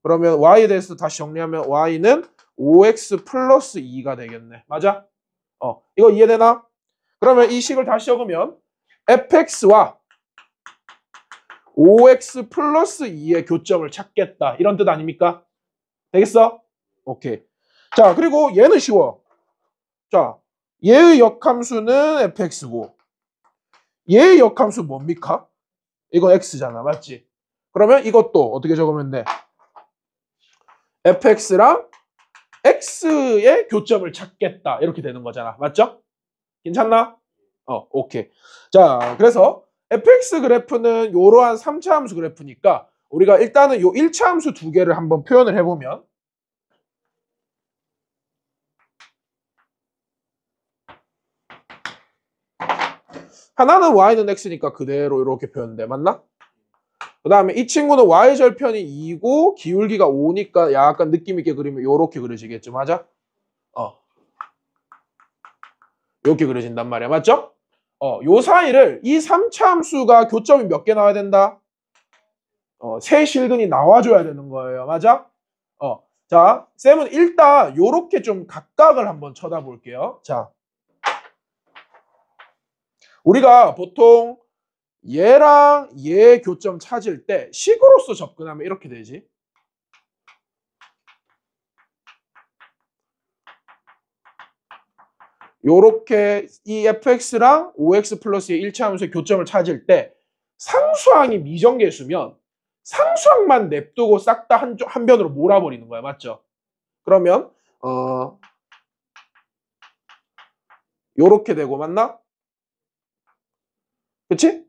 Speaker 1: 그러면 y에 대해서 다시 정리하면 y는 5x 플러스 2가 되겠네. 맞아? 이거 이해되나? 그러면 이 식을 다시 적으면 fx와 5x 플러스 2의 교점을 찾겠다. 이런 뜻 아닙니까? 되겠어? 오케이. 자, 그리고 얘는 쉬워. 자, 얘의 역함수는 fx고 얘의 역함수 뭡니까? 이건 x잖아. 맞지? 그러면 이것도 어떻게 적으면 돼? fx랑 x의 교점을 찾겠다. 이렇게 되는 거잖아. 맞죠? 괜찮나? 오케이. 자, 그래서 fx 그래프는 이러한 3차 함수 그래프니까 우리가 일단은 요 1차 함수 두 개를 한번 표현을 해보면 하나는 y는 x니까 그대로 이렇게 표현돼. 맞나? 그 다음에 이 친구는 y절편이 2고 기울기가 5니까 약간 느낌 있게 그리면 이렇게 그려지겠죠. 맞아? 이렇게 그려진단 말이야. 맞죠? 요 사이를 이 3차 함수가 교점이 몇 개 나와야 된다? 세 실근이 나와줘야 되는 거예요. 맞아? 자, 쌤은 일단 요렇게 좀 각각을 한번 쳐다볼게요. 자, 우리가 보통 얘랑 얘 교점 찾을 때 식으로서 접근하면 이렇게 되지. 요렇게 이 fx랑 5x 플러스의 1차 함수의 교점을 찾을 때 상수항이 미정계수면 상수항만 냅두고 싹 다 한 변으로 몰아버리는 거야. 맞죠? 그러면 요렇게 되고 맞나? 그치?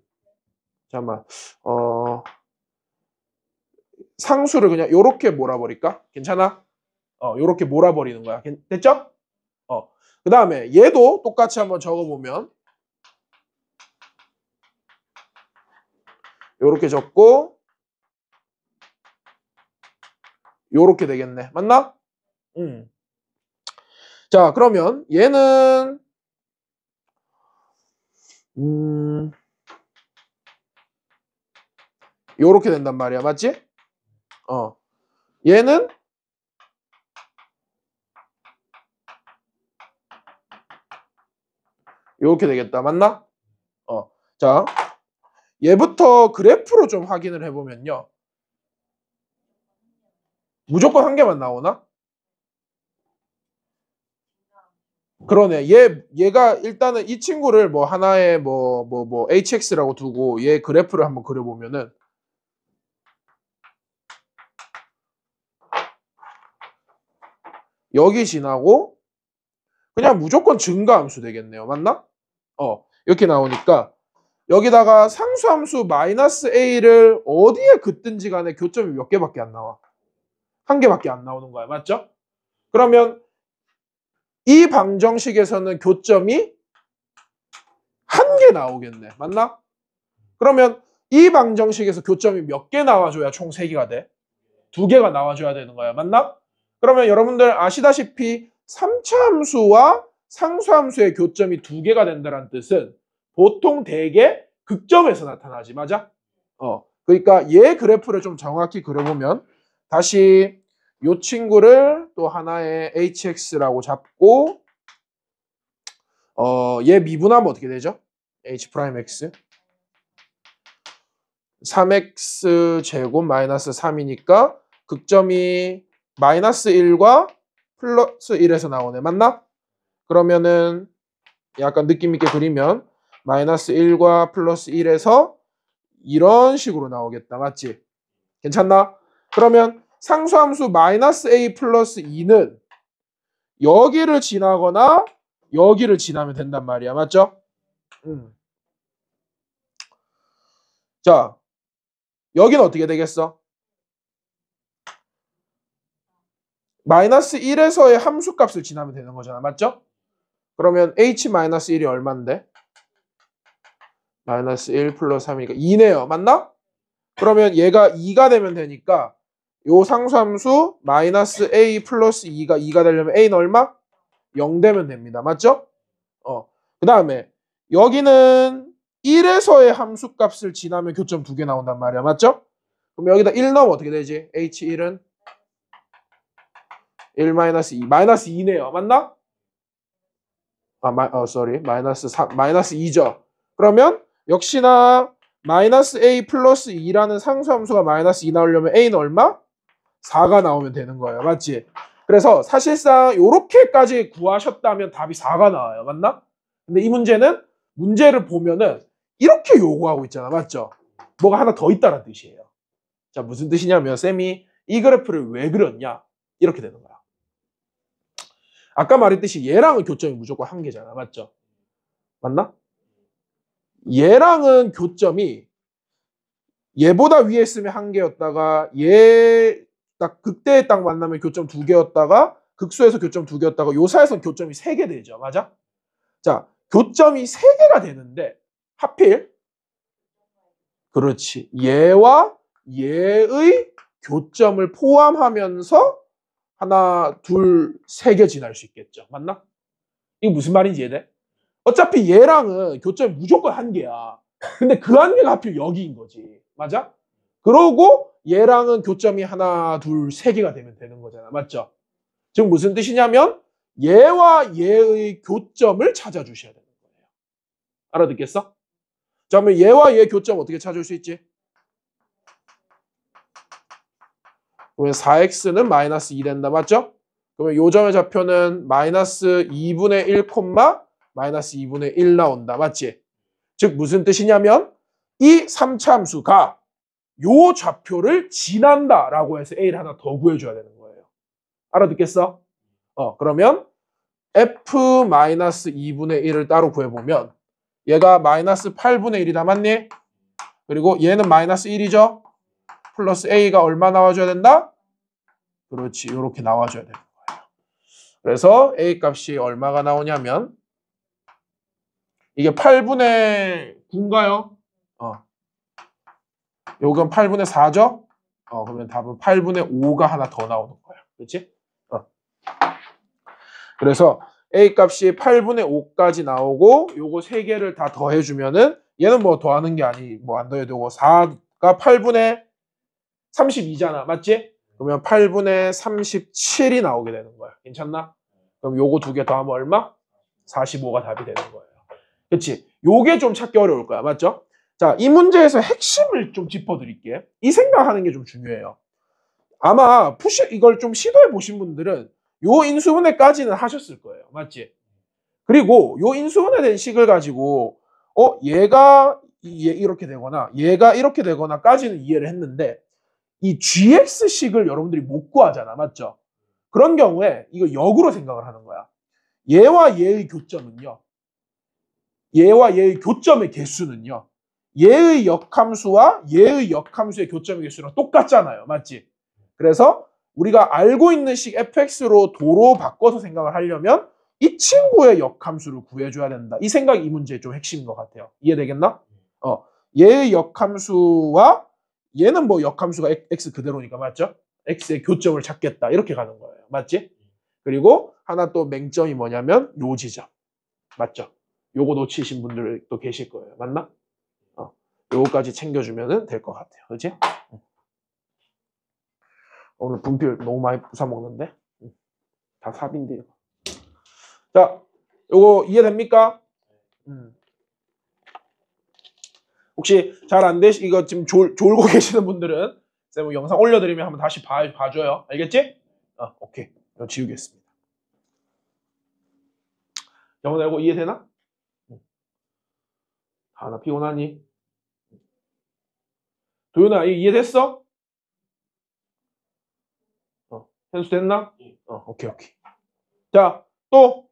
Speaker 1: 잠깐만. 상수를 그냥 요렇게 몰아버릴까? 괜찮아? 요렇게 몰아버리는 거야. 됐죠? 그 다음에 얘도 똑같이 한번 적어보면 요렇게 적고 요렇게 되겠네. 맞나? 자, 그러면 얘는 요렇게 된단 말이야. 맞지? 얘는 요렇게 되겠다. 맞나? 자, 얘부터 그래프로 좀 확인을 해보면요. 무조건 한 개만 나오나? 그러네. 얘가 일단은 이 친구를 뭐 하나의 뭐 hx라고 두고 얘 그래프를 한번 그려보면은 여기 지나고 그냥 무조건 증가함수 되겠네요. 맞나? 이렇게 나오니까 여기다가 상수함수 마이너스 a를 어디에 긋든지 간에 교점이 몇 개밖에 안 나와. 한 개밖에 안 나오는 거야. 맞죠? 그러면 이 방정식에서는 교점이 한 개 나오겠네. 맞나? 그러면 이 방정식에서 교점이 몇 개 나와줘야 총 3개가 돼? 2개가 나와줘야 되는 거야. 맞나? 그러면 여러분들 아시다시피 3차 함수와 상수함수의 교점이 두 개가 된다는 뜻은 보통 대개 극점에서 나타나지, 맞아? 그러니까 얘 그래프를 좀 정확히 그려보면 다시 이 친구를 또 하나의 hx라고 잡고 얘 미분하면 어떻게 되죠? h'(x) 3x 제곱 마이너스 3이니까 극점이 마이너스 1과 플러스 1에서 나오네. 맞나? 그러면은 약간 느낌 있게 그리면 마이너스 1과 플러스 1에서 이런 식으로 나오겠다. 맞지? 괜찮나? 그러면 상수함수 마이너스 a 플러스 2는 여기를 지나거나 여기를 지나면 된단 말이야. 맞죠? 자, 여기는 어떻게 되겠어? 마이너스 1에서의 함수값을 지나면 되는 거잖아. 맞죠? 그러면 h-1이 얼만데? 마이너스 1 플러스 3이니까 2네요. 맞나? 그러면 얘가 2가 되면 되니까 요 상수함수 마이너스 a 플러스 2가 되려면 a는 얼마? 0 되면 됩니다. 맞죠? 그 다음에 여기는 1에서의 함수값을 지나면 교점 2개 나온단 말이야. 맞죠? 그럼 여기다 1 넣으면 어떻게 되지? h1은 1 마이너스 2. 마이너스 2네요. 맞나? 마이너스 3, 마이너스 2죠. 그러면 역시나 마이너스 a 플러스 2라는 상수함수가 마이너스 2 나오려면 a는 얼마? 4가 나오면 되는 거예요. 맞지? 그래서 사실상 이렇게까지 구하셨다면 답이 4가 나와요. 맞나? 근데 이 문제는 문제를 보면은 이렇게 요구하고 있잖아. 맞죠? 뭐가 하나 더 있다는 뜻이에요. 자, 무슨 뜻이냐면 쌤이 이 그래프를 왜 그렸냐? 이렇게 되는 거야. 아까 말했듯이 얘랑은 교점이 무조건 한 개잖아. 맞죠? 맞나? 얘랑은 교점이 얘보다 위에 있으면 한 개였다가 얘 딱 극대에 딱 만나면 교점 2개였다가 극소에서 교점 2개였다가 요사에선 교점이 3개 되죠. 맞아? 자, 교점이 3개가 되는데 하필 그렇지. 얘와 얘의 교점을 포함하면서 하나, 둘, 3개 지날 수 있겠죠. 맞나? 이거 무슨 말인지 이해돼? 어차피 얘랑은 교점이 무조건 한 개야. 근데 그 한 개가 하필 여기인 거지. 맞아? 그러고 얘랑은 교점이 하나, 둘, 3개가 되면 되는 거잖아. 맞죠? 지금 무슨 뜻이냐면 얘와 얘의 교점을 찾아주셔야 되는 거예요. 알아듣겠어? 자, 그러면 얘와 얘의 교점 어떻게 찾을 수 있지? 그러면 4x는 마이너스 2 된다. 맞죠? 그러면 요 점의 좌표는 마이너스 2분의 1, 마이너스 2분의 1 나온다. 맞지? 즉 무슨 뜻이냐면 이 3차 함수가 요 좌표를 지난다라고 해서 a를 하나 더 구해줘야 되는 거예요. 알아듣겠어? 그러면 f-2분의 1을 따로 구해보면 얘가 마이너스 8분의 1이다. 맞니? 그리고 얘는 마이너스 1이죠? 플러스 a가 얼마 나와줘야 된다? 그렇지. 이렇게 나와줘야 되는 거예요. 그래서 a 값이 얼마가 나오냐면 이게 8분의 9인가요? 요건 8분의 4죠? 그러면 답은 8분의 5가 하나 더 나오는 거예요. 그렇지? 그래서 a 값이 8분의 5까지 나오고 요거 3개를 다 더해주면은 얘는 뭐 더하는 게 아니 뭐 안 더해도 되고 4가 8분의 32잖아. 맞지? 그러면 8분의 37이 나오게 되는 거야. 괜찮나? 그럼 요거 2개 더하면 얼마? 45가 답이 되는 거예요. 그렇지? 요게 좀 찾기 어려울 거야. 맞죠? 자, 이 문제에서 핵심을 좀 짚어드릴게. 이 생각하는 게 좀 중요해요. 아마 이걸 좀 시도해 보신 분들은 요 인수분해까지는 하셨을 거예요. 맞지? 그리고 요 인수분해된 식을 가지고 얘가 이렇게 되거나 얘가 이렇게 되거나까지는 이해를 했는데 이 gx식을 여러분들이 못 구하잖아. 맞죠? 그런 경우에 이거 역으로 생각을 하는 거야. 얘와 얘의 교점은요. 얘와 얘의 교점의 개수는요. 얘의 역함수와 얘의 역함수의 교점의 개수랑 똑같잖아요. 맞지? 그래서 우리가 알고 있는 식 fx로 도로 바꿔서 생각을 하려면 이 친구의 역함수를 구해줘야 된다. 이 생각이 이 문제의 좀 핵심인 것 같아요. 이해되겠나? 얘의 역함수와 얘는 뭐 역함수가 x 그대로니까 맞죠? x의 교점을 찾겠다. 이렇게 가는 거예요. 맞지? 그리고 하나 또 맹점이 뭐냐면 요 지점. 맞죠? 요거 놓치신 분들도 계실 거예요. 맞나? 요거까지 챙겨주면 될 것 같아요. 그렇지? 오늘 분필 너무 많이 부숴먹는데? 다 삽인데요. 자, 요거 이해됩니까? 혹시 잘 안 되시, 이거 지금 졸고 계시는 분들은 쌤 영상 올려드리면 한번 다시 봐줘요. 알겠지? 오케이. 이거 지우겠습니다. 영어 내고 이해되나? 나 피곤하니? 도윤아, 이해됐어? 현수 됐나? 오케이. 자, 또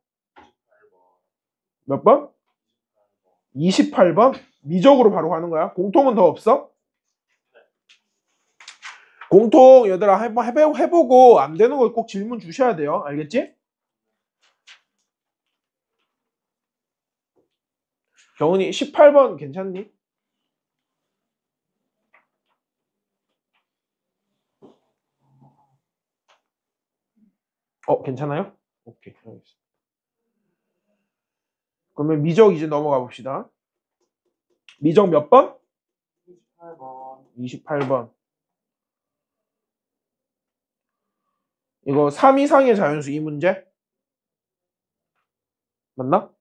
Speaker 1: 몇 번? 28번? 미적으로 바로 가는 거야? 공통은 더 없어? 공통 얘들아 해보고 안 되는 거 꼭 질문 주셔야 돼요. 알겠지? 경은이 18번 괜찮니? 괜찮아요? 오케이, 알겠습니다. 그러면 미적 이제 넘어가 봅시다. 미적 몇 번? 28번. 이거 3 이상의 자연수 이 문제? 맞나?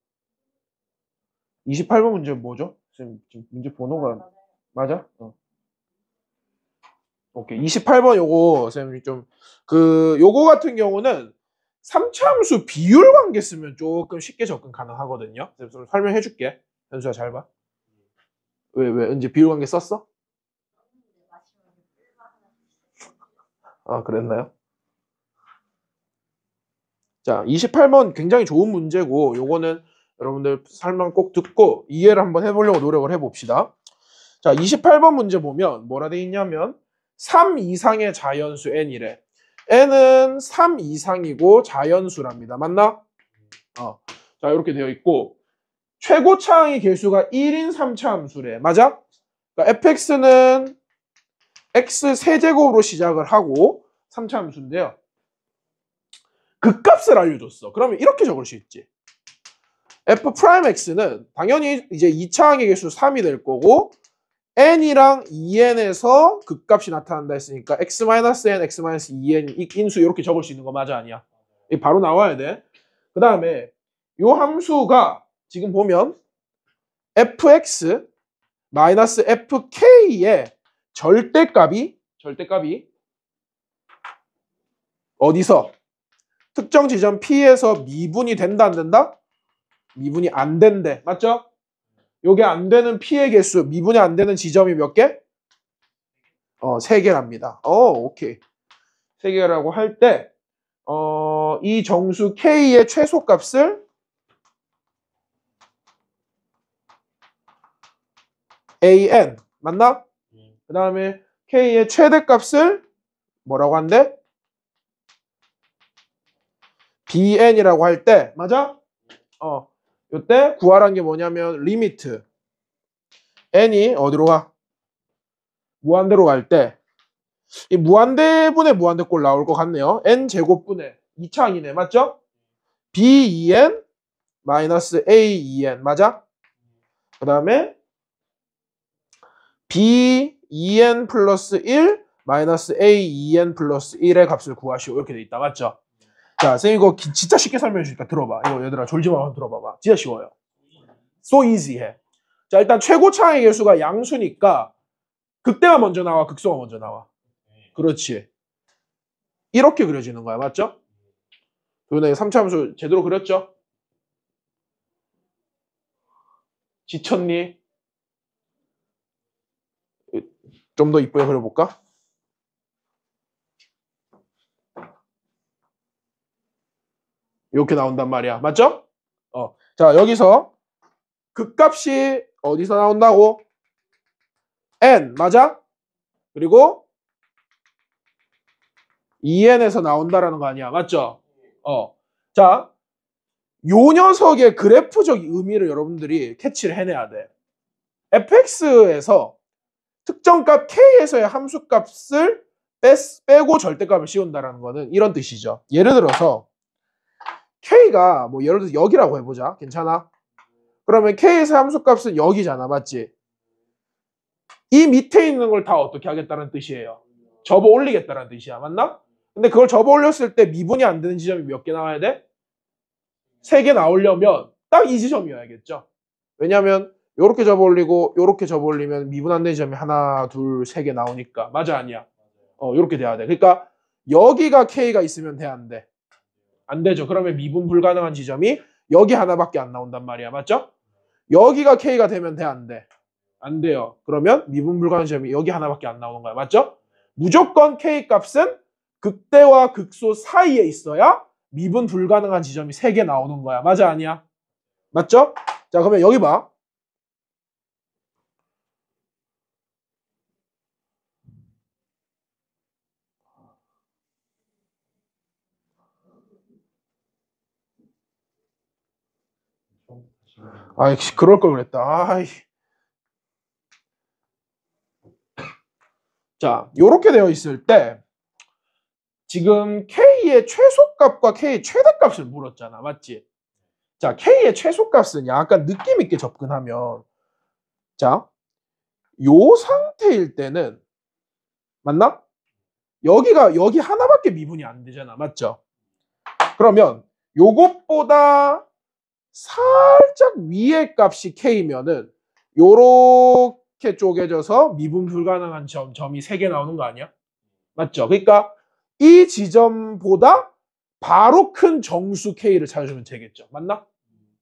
Speaker 1: 28번 문제 뭐죠? 지금 문제 번호가 맞아? 오케이. 28번 요거 쌤이 좀 요거 같은 경우는 3차함수 비율 관계 쓰면 조금 쉽게 접근 가능하거든요. 쌤 좀 설명해 줄게. 현수야 잘 봐. 왜 이제 비율 관계 썼어? 그랬나요? 자, 28번 굉장히 좋은 문제고 요거는 여러분들 설명 꼭 듣고 이해를 한번 해보려고 노력을 해봅시다. 자, 28번 문제 보면 뭐라 돼 있냐면 3 이상의 자연수 n이래. n은 3 이상이고 자연수랍니다. 맞나? 자, 이렇게 되어 있고 최고차항의 개수가 1인 3차 함수래. 맞아? 그러니까 fx는 x 세제곱으로 시작을 하고 3차 함수인데요. 극값을 알려줬어. 그러면 이렇게 적을 수 있지. f'x는 당연히 이제 2차항의 개수 3이 될 거고 n이랑 2n에서 극값이 나타난다 했으니까 x-n, x-2n 인수 이렇게 적을 수 있는 거 맞아 아니야? 바로 나와야 돼. 그 다음에 이 함수가 지금 보면 fx 마이너스 fk의 절대값이 어디서? 특정 지점 P에서 미분이 된다 안 된다? 미분이 안 된대. 맞죠? 요게 안 되는 P의 개수, 미분이 안 되는 지점이 몇 개? 3개랍니다. 오케이. 3개라고 할 때, 이 정수 K의 최소값을 AN, 맞나? 그 다음에 K의 최대값을 뭐라고 한대? BN이라고 할 때, 맞아? 요때 구하라는 게 뭐냐면 리미트 n이 어디로 가? 무한대로 갈 때 이 무한대분의 무한대꼴 나올 것 같네요. n 제곱분의 2차항이네. 맞죠? b2n 마이너스 a2n 맞아? 그 다음에 b2n 플러스 1 마이너스 a2n 플러스 1의 값을 구하시오. 이렇게 돼 있다. 맞죠? 자, 쌤 이거 진짜 쉽게 설명해 주니까 들어봐. 이거 얘들아 졸지 말고 들어봐봐. 진짜 쉬워요. So easy 해. 자, 일단 최고차항의 개수가 양수니까 극대가 먼저 나와, 극소가 먼저 나와. 그렇지. 이렇게 그려지는 거야. 맞죠? 도윤아 3차 함수 제대로 그렸죠? 지쳤니? 좀 더 이쁘게 그려볼까? 이렇게 나온단 말이야. 맞죠? 자, 여기서 극값이 어디서 나온다고? n, 맞아? 그리고 2n에서 나온다라는 거 아니야. 맞죠? 자, 요 녀석의 그래프적 의미를 여러분들이 캐치를 해내야 돼. fx에서 특정값 k에서의 함수값을 빼고 절대값을 씌운다라는 거는 이런 뜻이죠. 예를 들어서 K가 뭐 예를 들어서 여기라고 해보자. 괜찮아? 그러면 K에서 함수값은 여기잖아. 맞지? 이 밑에 있는 걸 다 어떻게 하겠다는 뜻이에요? 접어 올리겠다는 뜻이야. 맞나? 근데 그걸 접어 올렸을 때 미분이 안 되는 지점이 몇 개 나와야 돼? 3개 나오려면 딱 이 지점이어야겠죠. 왜냐면 요렇게 접어 올리고 요렇게 접어 올리면 미분 안 되는 지점이 하나, 둘, 3개 나오니까. 맞아 아니야? 요렇게 돼야 돼. 그러니까 여기가 K가 있으면 돼 안 돼? 안 되죠. 그러면 미분 불가능한 지점이 여기 하나밖에 안 나온단 말이야. 맞죠? 여기가 K가 되면 돼 안 돼? 안 돼요. 그러면 미분 불가능한 지점이 여기 하나밖에 안 나오는 거야. 맞죠? 무조건 K 값은 극대와 극소 사이에 있어야 미분 불가능한 지점이 3개 나오는 거야. 맞아 아니야? 맞죠? 자 그러면 여기 봐. 아이 그럴 걸 그랬다. 아이. 자 요렇게 되어 있을 때 지금 K의 최소값과 K의 최대값을 물었잖아. 맞지? 자 K의 최소값은 약간 느낌 있게 접근하면 자 요 상태일 때는 맞나? 여기 하나밖에 미분이 안 되잖아. 맞죠? 그러면 요것보다 살짝 위의 값이 K면은 요렇게 쪼개져서 미분 불가능한 점이 3개 나오는 거 아니야? 맞죠? 그러니까 이 지점보다 바로 큰 정수 K를 찾아주면 되겠죠. 맞나?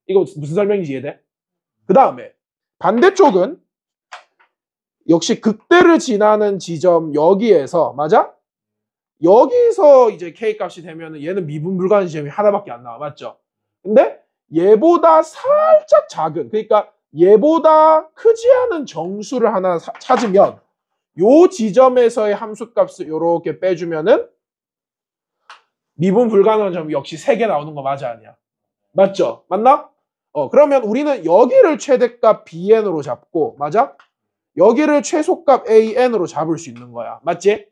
Speaker 1: 이거 무슨 설명인지 이해돼? 그 다음에 반대쪽은 역시 극대를 지나는 지점 여기에서 맞아? 여기서 이제 K 값이 되면은 얘는 미분 불가능한 지점이 하나밖에 안 나와. 맞죠? 근데 얘보다 살짝 작은 그러니까 얘보다 크지 않은 정수를 하나 찾으면 요 지점에서의 함수값을 이렇게 빼주면은 미분 불가능한 점이 역시 3개 나오는 거 맞아 아니야? 맞죠? 맞나? 그러면 우리는 여기를 최대값 BN으로 잡고 맞아? 여기를 최소값 AN으로 잡을 수 있는 거야. 맞지?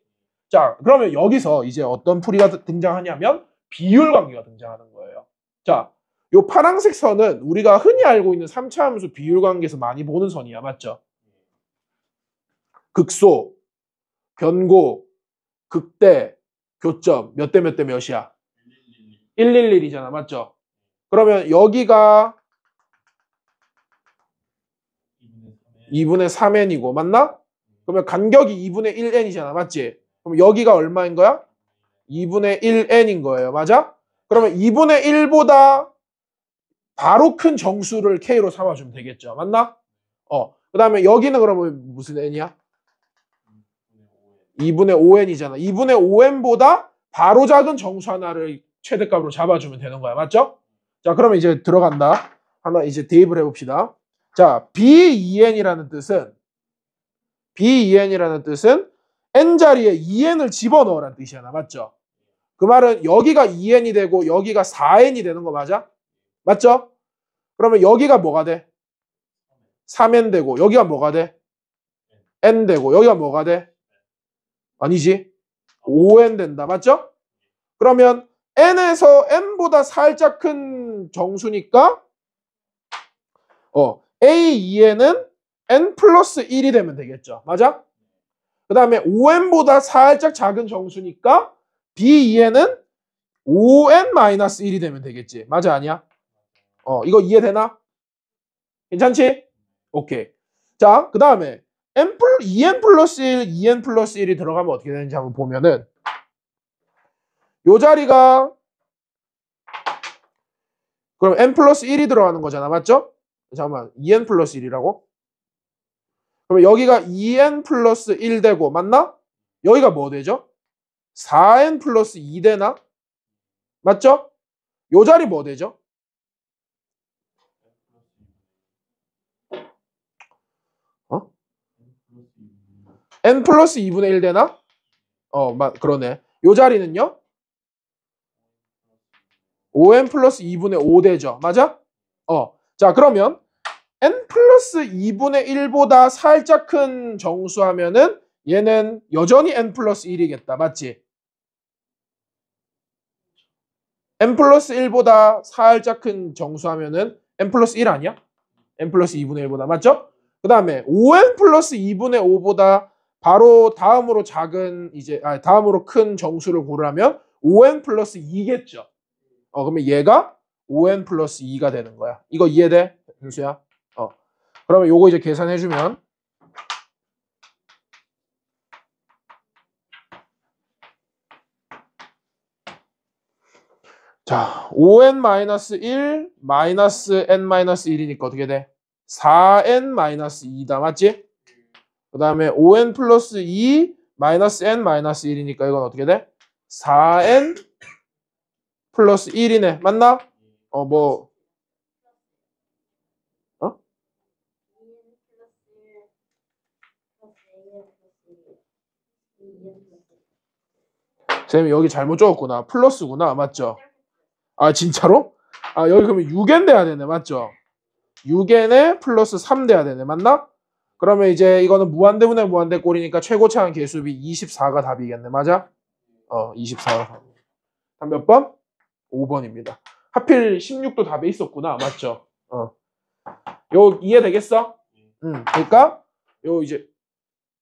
Speaker 1: 자, 그러면 여기서 이제 어떤 풀이가 등장하냐면 비율 관계가 등장하는 거예요. 자, 요 파란색 선은 우리가 흔히 알고 있는 3차 함수 비율 관계에서 많이 보는 선이야. 맞죠? 극소, 변고, 극대, 교점 몇 대 몇 대 몇이야? 111이잖아. 맞죠? 그러면 여기가 2분의 3n이고 맞나? 그러면 간격이 2분의 1n이잖아. 맞지? 그럼 여기가 얼마인 거야? 2분의 1n인 거예요. 맞아? 그러면 2분의 1보다 바로 큰 정수를 K로 삼아주면 되겠죠. 맞나? 그 다음에 여기는 그러면 무슨 n이야? 2분의 5n이잖아. 2분의 5n보다 바로 작은 정수 하나를 최대값으로 잡아주면 되는 거야. 맞죠? 자, 그러면 이제 들어간다. 하나 이제 대입을 해봅시다. 자, B2n이라는 뜻은 n자리에 2n을 집어넣으라는 뜻이잖아. 맞죠? 그 말은 여기가 2n이 되고 여기가 4n이 되는 거 맞아? 맞죠? 그러면 여기가 뭐가 돼? 3n 되고 여기가 뭐가 돼? n 되고 여기가 뭐가 돼? 아니지. 5n 된다. 맞죠? 그러면 n에서 n보다 살짝 큰 정수니까 A2n은 n 플러스 1이 되면 되겠죠. 맞아? 그 다음에 5n보다 살짝 작은 정수니까 B2n은 5n-1이 되면 되겠지. 맞아 아니야? 이거 이해되나? 괜찮지? 오케이. 자, 그 다음에 2n 플러스 1, 2n 플러스 1이 들어가면 어떻게 되는지 한번 보면은 요 자리가 그럼 n 플러스 1이 들어가는 거잖아. 맞죠? 잠깐만 2n 플러스 1이라고? 그러면 여기가 2n 플러스 1 되고 맞나? 여기가 뭐 되죠? 4n 플러스 2 되나? 맞죠? 요 자리 뭐 되죠? n 플러스 2분의 1 되나? 그러네. 요 자리는요? 5n 플러스 2분의 5 되죠. 맞아? 자, 그러면 n 플러스 2분의 1보다 살짝 큰 정수 하면은 얘는 여전히 n 플러스 1이겠다. 맞지? n 플러스 1보다 살짝 큰 정수하면은 n 플러스 1 아니야? n 플러스 2분의 1보다 맞죠? 그 다음에 5n 플러스 2분의 5보다 바로 다음으로 작은 다음으로 큰 정수를 고르라면 5n 플러스 2겠죠. 그러면 얘가 5n 플러스 2가 되는 거야. 이거 이해돼? 현수야? 그러면 요거 이제 계산해주면 자, 5n-1 마이너스 n-1이니까 어떻게 돼? 4n-2다. 맞지? 그 다음에 5n 플러스 2 마이너스 n-1이니까 이건 어떻게 돼? 4n 플러스 1이네. 맞나? 뭐
Speaker 3: 2n 플러스 1 플러스 2n 플러스
Speaker 1: 쌤이 여기 잘못 적었구나. 플러스구나. 맞죠? 아 진짜로? 여기 그러면 6n 돼야 되네. 맞죠? 6n에 플러스 3 돼야 되네. 맞나? 그러면 이제 이거는 무한대분의 무한대 꼴이니까 최고차항 계수비 24가 답이겠네. 맞아? 24가 답. 몇 번? 5번입니다. 하필 16도 답에 있었구나. 맞죠? 요 이해되겠어? 그러니까 요 이제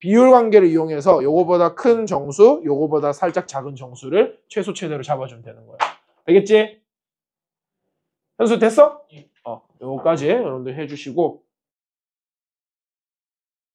Speaker 1: 비율 관계를 이용해서 요거보다 큰 정수, 요거보다 살짝 작은 정수를 최소 최대로 잡아주면 되는 거야. 되겠지? 현수 됐어? 요거까지 여러분들 해주시고